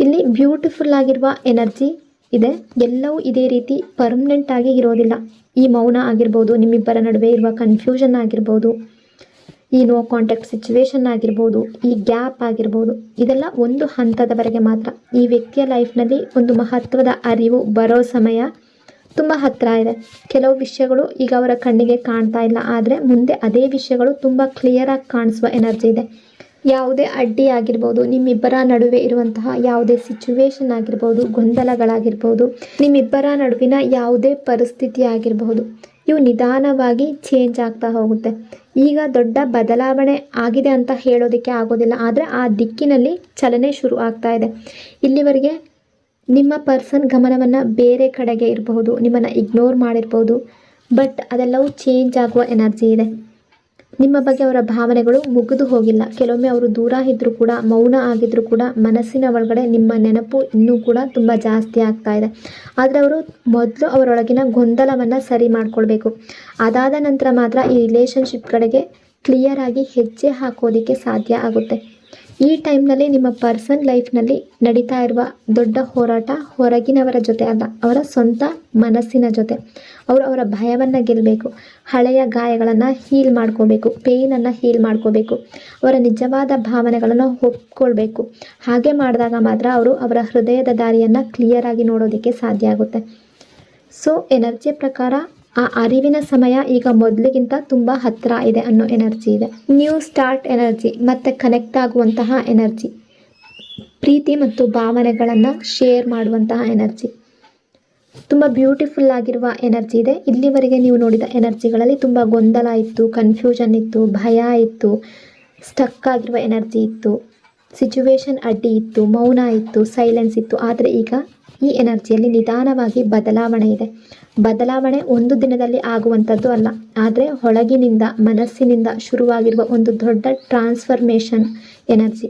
ಇಲ್ಲಿ ಬ್ಯೂಟಿಫುಲ್ ಆಗಿರುವ ಎನರ್ಜಿ ಇದೆ. ಎಲ್ಲವೂ ಇದೇ ರೀತಿ ಪರ್ಮನೆಂಟ್ ಆಗಿ ಇರೋದಿಲ್ಲ. ಈ ಮೌನ ಆಗಿರ್ಬೋದು, ನಿಮ್ಮಿಬ್ಬರ ನಡುವೆ ಇರುವ ಕನ್ಫ್ಯೂಷನ್ ಆಗಿರ್ಬೋದು, ಈ ನೋ ಕಾಂಟ್ಯಾಕ್ಟ್ ಸಿಚುವೇಶನ್ ಆಗಿರ್ಬೋದು, ಈ ಗ್ಯಾಪ್ ಆಗಿರ್ಬೋದು, ಇದೆಲ್ಲ ಒಂದು ಹಂತದವರೆಗೆ ಮಾತ್ರ. ಈ ವ್ಯಕ್ತಿಯ ಲೈಫ್ನಲ್ಲಿ ಒಂದು ಮಹತ್ವದ ಅರಿವು ಬರೋ ಸಮಯ ತುಂಬ ಹತ್ತಿರ ಇದೆ. ಕೆಲವು ವಿಷಯಗಳು ಈಗ ಅವರ ಕಣ್ಣಿಗೆ ಕಾಣ್ತಾ ಇಲ್ಲ, ಆದರೆ ಮುಂದೆ ಅದೇ ವಿಷಯಗಳು ತುಂಬ ಕ್ಲಿಯರಾಗಿ ಕಾಣಿಸುವ ಎನರ್ಜಿ ಇದೆ. ಯಾವುದೇ ಅಡ್ಡಿ ಆಗಿರ್ಬೋದು, ನಿಮ್ಮಿಬ್ಬರ ನಡುವೆ ಇರುವಂತಹ ಯಾವುದೇ ಸಿಚುವೇಶನ್ ಆಗಿರ್ಬೋದು, ಗೊಂದಲಗಳಾಗಿರ್ಬೋದು, ನಿಮ್ಮಿಬ್ಬರ ನಡುವಿನ ಯಾವುದೇ ಪರಿಸ್ಥಿತಿ ಆಗಿರಬಹುದು, ಇವು ನಿಧಾನವಾಗಿ ಚೇಂಜ್ ಆಗ್ತಾ ಹೋಗುತ್ತೆ. ಈಗ ದೊಡ್ಡ ಬದಲಾವಣೆ ಆಗಿದೆ ಅಂತ ಹೇಳೋದಕ್ಕೆ ಆಗೋದಿಲ್ಲ, ಆದರೆ ಆ ದಿಕ್ಕಿನಲ್ಲಿ ಚಲನೆ ಶುರು ಆಗ್ತಾ ಇದೆ. ಇಲ್ಲಿವರೆಗೆ ನಿಮ್ಮ ಪರ್ಸನ್ ಗಮನವನ್ನು ಬೇರೆ ಕಡೆಗೆ ಇರಬಹುದು, ನಿಮ್ಮನ್ನು ಇಗ್ನೋರ್ ಮಾಡಿರ್ಬೋದು, ಬಟ್ ಅದೆಲ್ಲವೂ ಚೇಂಜ್ ಆಗುವ ಎನರ್ಜಿ ಇದೆ. ನಿಮ್ಮ ಬಗ್ಗೆ ಅವರ ಭಾವನೆಗಳು ಮುಗಿದು ಹೋಗಿಲ್ಲ. ಕೆಲವೊಮ್ಮೆ ಅವರು ದೂರ ಇದ್ದರೂ ಕೂಡ, ಮೌನ ಆಗಿದ್ದರೂ ಕೂಡ, ಮನಸ್ಸಿನ ಒಳಗಡೆ ನಿಮ್ಮ ನೆನಪು ಇನ್ನೂ ಕೂಡ ತುಂಬ ಜಾಸ್ತಿ ಆಗ್ತಾ ಇದೆ. ಆದರೆ ಅವರು ಮೊದಲು ಅವರೊಳಗಿನ ಗೊಂದಲವನ್ನು ಸರಿ ಮಾಡ್ಕೊಳ್ಬೇಕು. ಅದಾದ ನಂತರ ಮಾತ್ರ ಈ ರಿಲೇಷನ್ಶಿಪ್ ಕಡೆಗೆ ಕ್ಲಿಯರ್ ಆಗಿ ಹೆಜ್ಜೆ ಹಾಕೋದಕ್ಕೆ ಸಾಧ್ಯ ಆಗುತ್ತೆ. ಈ ಟೈಮ್ನಲ್ಲಿ ನಿಮ್ಮ ಪರ್ಸನಲ್ ಲೈಫ್ನಲ್ಲಿ ನಡೀತಾ ಇರುವ ದೊಡ್ಡ ಹೋರಾಟ ಹೊರಗಿನವರ ಜೊತೆ ಅಲ್ಲ, ಅವರ ಸ್ವಂತ ಮನಸ್ಸಿನ ಜೊತೆ. ಅವರು ಅವರ ಭಯವನ್ನು ಗೆಲ್ಲಬೇಕು, ಹಳೆಯ ಗಾಯಗಳನ್ನು ಹೀಲ್ ಮಾಡ್ಕೋಬೇಕು, ಪೇಯ್ನನ್ನು ಹೀಲ್ ಮಾಡ್ಕೋಬೇಕು, ಅವರ ನಿಜವಾದ ಭಾವನೆಗಳನ್ನು ಒಪ್ಕೊಳ್ಬೇಕು. ಹಾಗೆ ಮಾಡಿದಾಗ ಮಾತ್ರ ಅವರು ಅವರ ಹೃದಯದ ದಾರಿಯನ್ನು ಕ್ಲಿಯರಾಗಿ ನೋಡೋದಕ್ಕೆ ಸಾಧ್ಯ ಆಗುತ್ತೆ. ಸೊ ಎನರ್ಜಿ ಪ್ರಕಾರ ಆ ಅರಿವಿನ ಸಮಯ ಈಗ ಮೊದಲಿಗಿಂತ ತುಂಬ ಹತ್ತಿರ ಇದೆ ಅನ್ನೋ ಎನರ್ಜಿ ಇದೆ. ನ್ಯೂ ಸ್ಟಾರ್ಟ್ ಎನರ್ಜಿ ಮತ್ತು ಕನೆಕ್ಟ್ ಆಗುವಂತಹ ಎನರ್ಜಿ, ಪ್ರೀತಿ ಮತ್ತು ಭಾವನೆಗಳನ್ನು ಶೇರ್ ಮಾಡುವಂತಹ ಎನರ್ಜಿ, ತುಂಬ ಬ್ಯೂಟಿಫುಲ್ ಆಗಿರುವ ಎನರ್ಜಿ ಇದೆ. ಇಲ್ಲಿವರೆಗೆ ನೀವು ನೋಡಿದ ಎನರ್ಜಿಗಳಲ್ಲಿ ತುಂಬ ಗೊಂದಲ ಇತ್ತು, ಕನ್ಫ್ಯೂಷನ್ ಇತ್ತು, ಭಯ ಇತ್ತು, ಸ್ಟಕ್ ಆಗಿರುವ ಎನರ್ಜಿ ಇತ್ತು, ಸಿಚುವೇಶನ್ ಅಡ್ಡಿ ಇತ್ತು, ಮೌನ ಇತ್ತು, ಸೈಲೆನ್ಸ್ ಇತ್ತು. ಆದರೆ ಈಗ ಈ ಎನರ್ಜಿಯಲ್ಲಿ ನಿಧಾನವಾಗಿ ಬದಲಾವಣೆ ಇದೆ. ಬದಲಾವಣೆ ಒಂದು ದಿನದಲ್ಲಿ ಆಗುವಂಥದ್ದು ಅಲ್ಲ, ಆದರೆ ಒಳಗಿನಿಂದ ಮನಸ್ಸಿನಿಂದ ಶುರುವಾಗಿರುವ ಒಂದು ದೊಡ್ಡ ಟ್ರಾನ್ಸ್ಫರ್ಮೇಷನ್ ಎನರ್ಜಿ.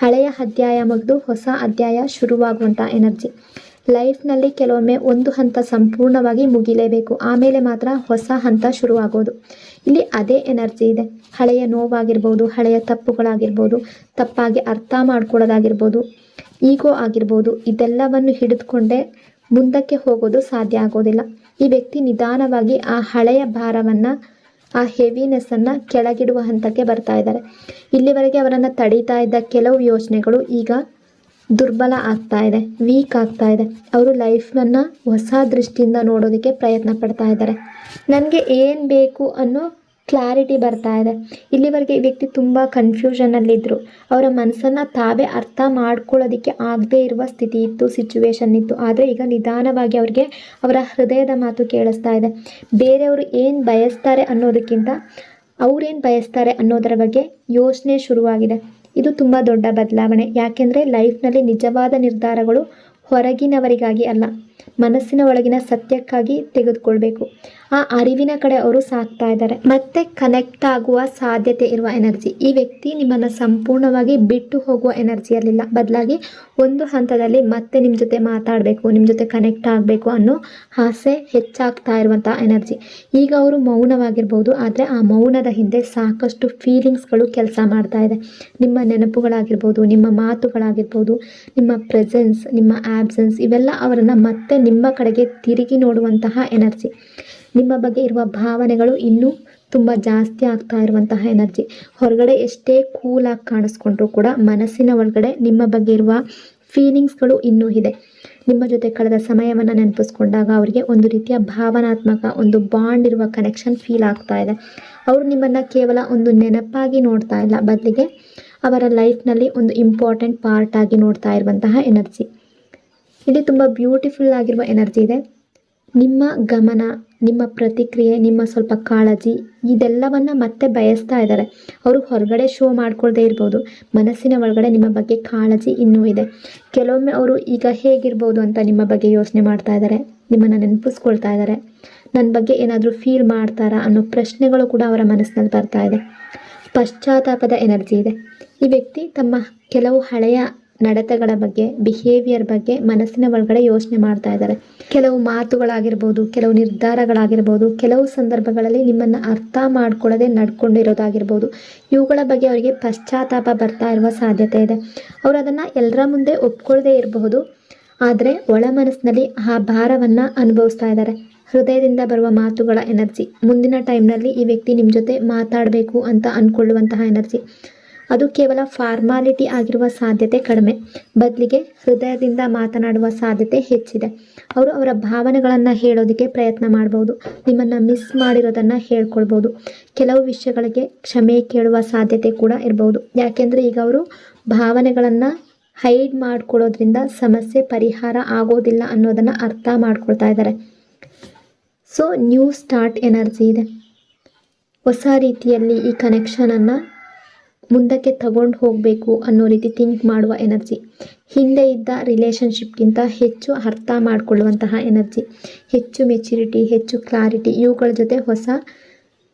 ಹಳೆಯ ಅಧ್ಯಾಯ ಮುಗಿದು ಹೊಸ ಅಧ್ಯಾಯ ಶುರುವಾಗುವಂಥ ಎನರ್ಜಿ. ಲೈಫ್ನಲ್ಲಿ ಕೆಲವೊಮ್ಮೆ ಒಂದು ಹಂತ ಸಂಪೂರ್ಣವಾಗಿ ಮುಗಿಲೇಬೇಕು, ಆಮೇಲೆ ಮಾತ್ರ ಹೊಸ ಹಂತ ಶುರುವಾಗೋದು. ಇಲ್ಲಿ ಅದೇ ಎನರ್ಜಿ ಇದೆ. ಹಳೆಯ ನೋವಾಗಿರ್ಬೋದು, ಹಳೆಯ ತಪ್ಪುಗಳಾಗಿರ್ಬೋದು, ತಪ್ಪಾಗಿ ಅರ್ಥ ಮಾಡ್ಕೊಳ್ಳೋದಾಗಿರ್ಬೋದು, ಈಗೋ ಆಗಿರ್ಬೋದು, ಇದೆಲ್ಲವನ್ನು ಹಿಡಿದುಕೊಂಡೇ ಮುಂದಕ್ಕೆ ಹೋಗೋದು ಸಾಧ್ಯ ಆಗೋದಿಲ್ಲ. ಈ ವ್ಯಕ್ತಿ ನಿಧಾನವಾಗಿ ಆ ಹಳೆಯ ಭಾರವನ್ನು, ಆ ಹೆವಿನೆಸ್ಸನ್ನು ಕೆಳಗಿಡುವ ಹಂತಕ್ಕೆ ಬರ್ತಾ ಇದ್ದಾರೆ. ಇಲ್ಲಿವರೆಗೆ ಅವರನ್ನು ತಡೀತಾ ಇದ್ದ ಕೆಲವು ಯೋಚನೆಗಳು ಈಗ ದುರ್ಬಲ ಆಗ್ತಾ ಇದೆ, ವೀಕ್ ಆಗ್ತಾ ಇದೆ. ಅವರು ಲೈಫನ್ನು ಹೊಸ ದೃಷ್ಟಿಯಿಂದ ನೋಡೋದಕ್ಕೆ ಪ್ರಯತ್ನ ಪಡ್ತಾ ಇದ್ದಾರೆ. ನನಗೆ ಏನು ಬೇಕು ಅನ್ನೋ ಕ್ಲಾರಿಟಿ ಬರ್ತಾ ಇದೆ. ಇಲ್ಲಿವರೆಗೆ ಈ ವ್ಯಕ್ತಿ ತುಂಬ ಕನ್ಫ್ಯೂಷನಲ್ಲಿದ್ದರು. ಅವರ ಮನಸ್ಸನ್ನು ತಾವೇ ಅರ್ಥ ಮಾಡ್ಕೊಳ್ಳೋದಕ್ಕೆ ಆಗದೇ ಇರುವ ಸ್ಥಿತಿ ಇತ್ತು, ಸಿಚುವೇಶನ್ ಇತ್ತು. ಆದರೆ ಈಗ ನಿಧಾನವಾಗಿ ಅವ್ರಿಗೆ ಅವರ ಹೃದಯದ ಮಾತು ಕೇಳಿಸ್ತಾ ಇದೆ. ಬೇರೆಯವರು ಏನು ಬಯಸ್ತಾರೆ ಅನ್ನೋದಕ್ಕಿಂತ ಅವ್ರೇನು ಬಯಸ್ತಾರೆ ಅನ್ನೋದರ ಬಗ್ಗೆ ಯೋಚನೆ ಶುರುವಾಗಿದೆ. ಇದು ತುಂಬ ದೊಡ್ಡ ಬದಲಾವಣೆ. ಯಾಕೆಂದರೆ ಲೈಫ್ನಲ್ಲಿ ನಿಜವಾದ ನಿರ್ಧಾರಗಳು ಹೊರಗಿನವರಿಗಾಗಿ ಅಲ್ಲ, ಮನಸ್ಸಿನ ಒಳಗಿನ ಸತ್ಯಕ್ಕಾಗಿ ತೆಗೆದುಕೊಳ್ಬೇಕು. ಆ ಅರಿವಿನ ಕಡೆ ಅವರು ಸಾಕ್ತಾ ಇದ್ದಾರೆ. ಮತ್ತೆ ಕನೆಕ್ಟ್ ಆಗುವ ಸಾಧ್ಯತೆ ಇರುವ ಎನರ್ಜಿ. ಈ ವ್ಯಕ್ತಿ ನಿಮ್ಮನ್ನು ಸಂಪೂರ್ಣವಾಗಿ ಬಿಟ್ಟು ಹೋಗುವ ಎನರ್ಜಿಯಲ್ಲಿಲ್ಲ, ಬದಲಾಗಿ ಒಂದು ಹಂತದಲ್ಲಿ ಮತ್ತೆ ನಿಮ್ಮ ಜೊತೆ ಮಾತಾಡಬೇಕು, ನಿಮ್ಮ ಜೊತೆ ಕನೆಕ್ಟ್ ಆಗಬೇಕು ಅನ್ನೋ ಆಸೆ ಹೆಚ್ಚಾಗ್ತಾ ಇರುವಂಥ ಎನರ್ಜಿ. ಈಗ ಅವರು ಮೌನವಾಗಿರ್ಬೋದು, ಆದರೆ ಆ ಮೌನದ ಹಿಂದೆ ಸಾಕಷ್ಟು ಫೀಲಿಂಗ್ಸ್ಗಳು ಕೆಲಸ ಮಾಡ್ತಾ ಇದೆ. ನಿಮ್ಮ ನೆನಪುಗಳಾಗಿರ್ಬೋದು, ನಿಮ್ಮ ಮಾತುಗಳಾಗಿರ್ಬೋದು, ನಿಮ್ಮ ಪ್ರೆಸೆನ್ಸ್, ನಿಮ್ಮ ಆಬ್ಸೆನ್ಸ್, ಇವೆಲ್ಲ ಅವರನ್ನು ಮತ್ತೆ ನಿಮ್ಮ ಕಡೆಗೆ ತಿರುಗಿ ನೋಡುವಂತಹ ಎನರ್ಜಿ. ನಿಮ್ಮ ಬಗ್ಗೆ ಇರುವ ಭಾವನೆಗಳು ಇನ್ನೂ ತುಂಬ ಜಾಸ್ತಿ ಆಗ್ತಾ ಇರುವಂತಹ ಎನರ್ಜಿ. ಹೊರಗಡೆ ಎಷ್ಟೇ ಕೂಲಾಗಿ ಕಾಣಿಸ್ಕೊಂಡ್ರೂ ಕೂಡ ಮನಸ್ಸಿನ ಒಳಗಡೆ ನಿಮ್ಮ ಬಗ್ಗೆ ಇರುವ ಫೀಲಿಂಗ್ಸ್ಗಳು ಇನ್ನೂ ಇದೆ. ನಿಮ್ಮ ಜೊತೆ ಕಳೆದ ಸಮಯವನ್ನು ನೆನಪಿಸ್ಕೊಂಡಾಗ ಅವರಿಗೆ ಒಂದು ರೀತಿಯ ಭಾವನಾತ್ಮಕ ಒಂದು ಬಾಂಡ್ ಇರುವ ಕನೆಕ್ಷನ್ ಫೀಲ್ ಆಗ್ತಾ ಇದೆ. ಅವರು ನಿಮ್ಮನ್ನು ಕೇವಲ ಒಂದು ನೆನಪಾಗಿ ನೋಡ್ತಾ ಇಲ್ಲ, ಬದಲಿಗೆ ಅವರ ಲೈಫ್ನಲ್ಲಿ ಒಂದು ಇಂಪಾರ್ಟೆಂಟ್ ಪಾರ್ಟ್ ಆಗಿ ನೋಡ್ತಾ ಇರುವಂತಹ ಎನರ್ಜಿ. ಇಲ್ಲಿ ತುಂಬ ಬ್ಯೂಟಿಫುಲ್ ಆಗಿರುವ ಎನರ್ಜಿ ಇದೆ. ನಿಮ್ಮ ಗಮನ, ನಿಮ್ಮ ಪ್ರತಿಕ್ರಿಯೆ, ನಿಮ್ಮ ಸ್ವಲ್ಪ ಕಾಳಜಿ, ಇದೆಲ್ಲವನ್ನು ಮತ್ತೆ ಬಯಸ್ತಾ ಇದ್ದಾರೆ. ಅವರು ಹೊರಗಡೆ ಶೋ ಮಾಡ್ಕೊಳ್ದೇ ಇರ್ಬೋದು, ಮನಸ್ಸಿನ ಒಳಗಡೆ ನಿಮ್ಮ ಬಗ್ಗೆ ಕಾಳಜಿ ಇನ್ನೂ ಇದೆ. ಕೆಲವೊಮ್ಮೆ ಅವರು ಈಗ ಹೇಗಿರ್ಬೋದು ಅಂತ ನಿಮ್ಮ ಬಗ್ಗೆ ಯೋಚನೆ ಮಾಡ್ತಾ ಇದ್ದಾರೆ, ನಿಮ್ಮನ್ನು ನೆನಪಿಸ್ಕೊಳ್ತಾ ಇದ್ದಾರೆ. ನನ್ನ ಬಗ್ಗೆ ಏನಾದರೂ ಫೀಲ್ ಮಾಡ್ತಾರಾ ಅನ್ನೋ ಪ್ರಶ್ನೆಗಳು ಕೂಡ ಅವರ ಮನಸ್ಸಿನಲ್ಲಿ ಬರ್ತಾ ಇದೆ. ಪಶ್ಚಾತ್ತಾಪದ ಎನರ್ಜಿ ಇದೆ. ಈ ವ್ಯಕ್ತಿ ತಮ್ಮ ಕೆಲವು ಹಳೆಯ ನಡತೆಗಳ ಬಗ್ಗೆ, ಬಿಹೇವಿಯರ್ ಬಗ್ಗೆ ಮನಸ್ಸಿನ ಒಳಗಡೆ ಯೋಚನೆ ಮಾಡ್ತಾ ಇದ್ದಾರೆ. ಕೆಲವು ಮಾತುಗಳಾಗಿರ್ಬೋದು, ಕೆಲವು ನಿರ್ಧಾರಗಳಾಗಿರ್ಬೋದು, ಕೆಲವು ಸಂದರ್ಭಗಳಲ್ಲಿ ನಿಮ್ಮನ್ನು ಅರ್ಥ ಮಾಡ್ಕೊಳ್ಳದೆ ನಡ್ಕೊಂಡಿರೋದಾಗಿರ್ಬೋದು, ಇವುಗಳ ಬಗ್ಗೆ ಅವರಿಗೆ ಪಶ್ಚಾತ್ತಾಪ ಬರ್ತಾ ಇರುವ ಸಾಧ್ಯತೆ ಇದೆ. ಅವರು ಅದನ್ನು ಎಲ್ಲರ ಮುಂದೆ ಒಪ್ಕೊಳ್ಳದೆ ಇರಬಹುದು, ಆದರೆ ಒಳ ಮನಸ್ಸಿನಲ್ಲಿ ಆ ಭಾರವನ್ನು ಅನುಭವಿಸ್ತಾ ಇದ್ದಾರೆ. ಹೃದಯದಿಂದ ಬರುವ ಮಾತುಗಳ ಎನರ್ಜಿ. ಮುಂದಿನ ಟೈಮ್ನಲ್ಲಿ ಈ ವ್ಯಕ್ತಿ ನಿಮ್ಮ ಜೊತೆ ಮಾತಾಡಬೇಕು ಅಂತ ಅಂದ್ಕೊಳ್ಳುವಂತಹ ಎನರ್ಜಿ. ಅದು ಕೇವಲ ಫಾರ್ಮಾಲಿಟಿ ಆಗಿರುವ ಸಾಧ್ಯತೆ ಕಡಿಮೆ, ಬದಲಿಗೆ ಹೃದಯದಿಂದ ಮಾತನಾಡುವ ಸಾಧ್ಯತೆ ಹೆಚ್ಚಿದೆ. ಅವರು ಅವರ ಭಾವನೆಗಳನ್ನು ಹೇಳೋದಕ್ಕೆ ಪ್ರಯತ್ನ ಮಾಡ್ಬೋದು, ನಿಮ್ಮನ್ನು ಮಿಸ್ ಮಾಡಿರೋದನ್ನು ಹೇಳ್ಕೊಳ್ಬೋದು, ಕೆಲವು ವಿಷಯಗಳಿಗೆ ಕ್ಷಮೆ ಕೇಳುವ ಸಾಧ್ಯತೆ ಕೂಡ ಇರ್ಬೋದು. ಯಾಕೆಂದರೆ ಈಗ ಅವರು ಭಾವನೆಗಳನ್ನು ಹೈಡ್ ಮಾಡ್ಕೊಳ್ಳೋದ್ರಿಂದ ಸಮಸ್ಯೆ ಪರಿಹಾರ ಆಗೋದಿಲ್ಲ ಅನ್ನೋದನ್ನು ಅರ್ಥ ಮಾಡ್ಕೊಳ್ತಾ ಇದ್ದಾರೆ. ಸೊ ನ್ಯೂ ಸ್ಟಾರ್ಟ್ ಎನರ್ಜಿ ಇದೆ. ಹೊಸ ರೀತಿಯಲ್ಲಿ ಈ ಕನೆಕ್ಷನನ್ನು ಮುಂದಕ್ಕೆ ತಗೊಂಡು ಹೋಗಬೇಕು ಅನ್ನೋ ರೀತಿ ಥಿಂಕ್ ಮಾಡುವ ಎನರ್ಜಿ. ಹಿಂದೆ ಇದ್ದ ರಿಲೇಷನ್ಶಿಪ್ಗಿಂತ ಹೆಚ್ಚು ಅರ್ಥ ಮಾಡಿಕೊಳ್ಳುವಂತಹ ಎನರ್ಜಿ, ಹೆಚ್ಚು ಮೆಚ್ಯೂರಿಟಿ, ಹೆಚ್ಚು ಕ್ಲಾರಿಟಿ, ಇವುಗಳ ಜೊತೆ ಹೊಸ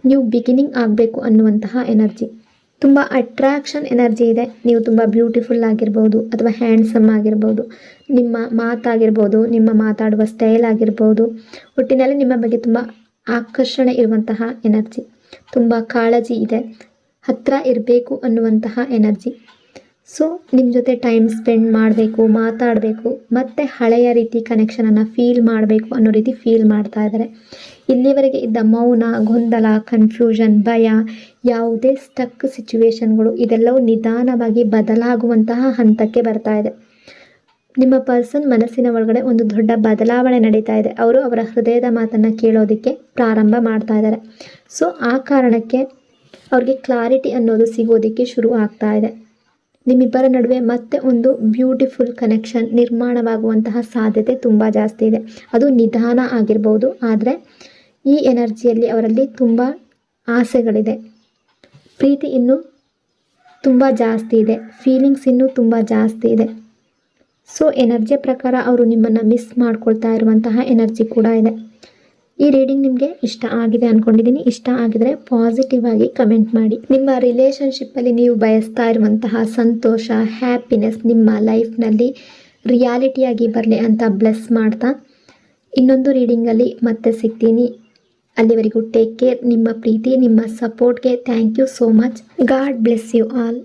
ನ್ಯೂ ಬಿಗಿನಿಂಗ್ ಆಗಬೇಕು ಅನ್ನುವಂತಹ ಎನರ್ಜಿ. ತುಂಬ ಅಟ್ರಾಕ್ಷನ್ ಎನರ್ಜಿ ಇದೆ. ನೀವು ತುಂಬ ಬ್ಯೂಟಿಫುಲ್ ಆಗಿರ್ಬೋದು ಅಥವಾ ಹ್ಯಾಂಡ್ಸಮ್ ಆಗಿರ್ಬೋದು, ನಿಮ್ಮ ಮಾತಾಗಿರ್ಬೋದು, ನಿಮ್ಮ ಮಾತಾಡುವ ಸ್ಟೈಲ್ ಆಗಿರ್ಬೋದು, ಒಟ್ಟಿನಲ್ಲಿ ನಿಮ್ಮ ಬಗ್ಗೆ ತುಂಬ ಆಕರ್ಷಣೆ ಇರುವಂತಹ ಎನರ್ಜಿ. ತುಂಬ ಕಾಳಜಿ ಇದೆ, ಹತ್ತಿರ ಇರಬೇಕು ಅನ್ನುವಂತಹ ಎನರ್ಜಿ. ಸೊ ನಿಮ್ಮ ಜೊತೆ ಟೈಮ್ ಸ್ಪೆಂಡ್ ಮಾಡಬೇಕು, ಮಾತಾಡಬೇಕು, ಮತ್ತು ಹಳೆಯ ರೀತಿ ಕನೆಕ್ಷನನ್ನು ಫೀಲ್ ಮಾಡಬೇಕು ಅನ್ನೋ ರೀತಿ ಫೀಲ್ ಮಾಡ್ತಾ ಇದ್ದಾರೆ. ಇಲ್ಲಿವರೆಗೆ ಇದ್ದ ಮೌನ, ಗೊಂದಲ, ಕನ್ಫ್ಯೂಷನ್, ಭಯ, ಯಾವುದೇ ಸ್ಟಕ್ ಸಿಚುವೇಶನ್ಗಳು ಇದೆಲ್ಲವೂ ನಿಧಾನವಾಗಿ ಬದಲಾಗುವಂತಹ ಹಂತಕ್ಕೆ ಬರ್ತಾ ಇದೆ. ನಿಮ್ಮ ಪರ್ಸನ್ ಮನಸ್ಸಿನ ಒಳಗಡೆ ಒಂದು ದೊಡ್ಡ ಬದಲಾವಣೆ ನಡೀತಾ ಇದೆ. ಅವರು ಅವರ ಹೃದಯದ ಮಾತನ್ನು ಕೇಳೋದಕ್ಕೆ ಪ್ರಾರಂಭ ಮಾಡ್ತಾ ಇದ್ದಾರೆ. ಸೊ ಆ ಕಾರಣಕ್ಕೆ ಅವ್ರಿಗೆ ಕ್ಲಾರಿಟಿ ಅನ್ನೋದು ಸಿಗೋದಕ್ಕೆ ಶುರು ಆಗ್ತಾ ಇದೆ. ನಿಮ್ಮಿಬ್ಬರ ನಡುವೆ ಮತ್ತೆ ಒಂದು ಬ್ಯೂಟಿಫುಲ್ ಕನೆಕ್ಷನ್ ನಿರ್ಮಾಣವಾಗುವಂತಹ ಸಾಧ್ಯತೆ ತುಂಬ ಜಾಸ್ತಿ ಇದೆ. ಅದು ನಿಧಾನ ಆಗಿರ್ಬೋದು, ಆದರೆ ಈ ಎನರ್ಜಿಯಲ್ಲಿ ಅವರಲ್ಲಿ ತುಂಬ ಆಸೆಗಳಿದೆ. ಪ್ರೀತಿ ಇನ್ನೂ ತುಂಬ ಜಾಸ್ತಿ ಇದೆ, ಫೀಲಿಂಗ್ಸ್ ಇನ್ನೂ ತುಂಬ ಜಾಸ್ತಿ ಇದೆ. ಸೊ ಎನರ್ಜಿ ಪ್ರಕಾರ ಅವರು ನಿಮ್ಮನ್ನು ಮಿಸ್ ಮಾಡ್ಕೊಳ್ತಾ ಇರುವಂತಹ ಎನರ್ಜಿ ಕೂಡ ಇದೆ. ಈ ರೀಡಿಂಗ್ ನಿಮಗೆ ಇಷ್ಟ ಆಗಿದೆ ಅಂದ್ಕೊಂಡಿದ್ದೀನಿ. ಇಷ್ಟ ಆಗಿದರೆ ಪಾಸಿಟಿವ್ ಆಗಿ ಕಮೆಂಟ್ ಮಾಡಿ. ನಿಮ್ಮ ರಿಲೇಷನ್ಶಿಪ್ಪಲ್ಲಿ ನೀವು ಬಯಸ್ತಾ ಇರುವಂತಹ ಸಂತೋಷ, ಹ್ಯಾಪಿನೆಸ್ ನಿಮ್ಮ ಲೈಫ್ನಲ್ಲಿ ರಿಯಾಲಿಟಿಯಾಗಿ ಬರಲಿ ಅಂತ ಬ್ಲೆಸ್ ಮಾಡ್ತಾ ಇನ್ನೊಂದು ರೀಡಿಂಗಲ್ಲಿ ಮತ್ತೆ ಸಿಗ್ತೀನಿ. ಅಲ್ಲಿವರೆಗೂ ಟೇಕ್ ಕೇರ್. ನಿಮ್ಮ ಪ್ರೀತಿ, ನಿಮ್ಮ ಸಪೋರ್ಟ್ಗೆ thank you so much. God bless you all.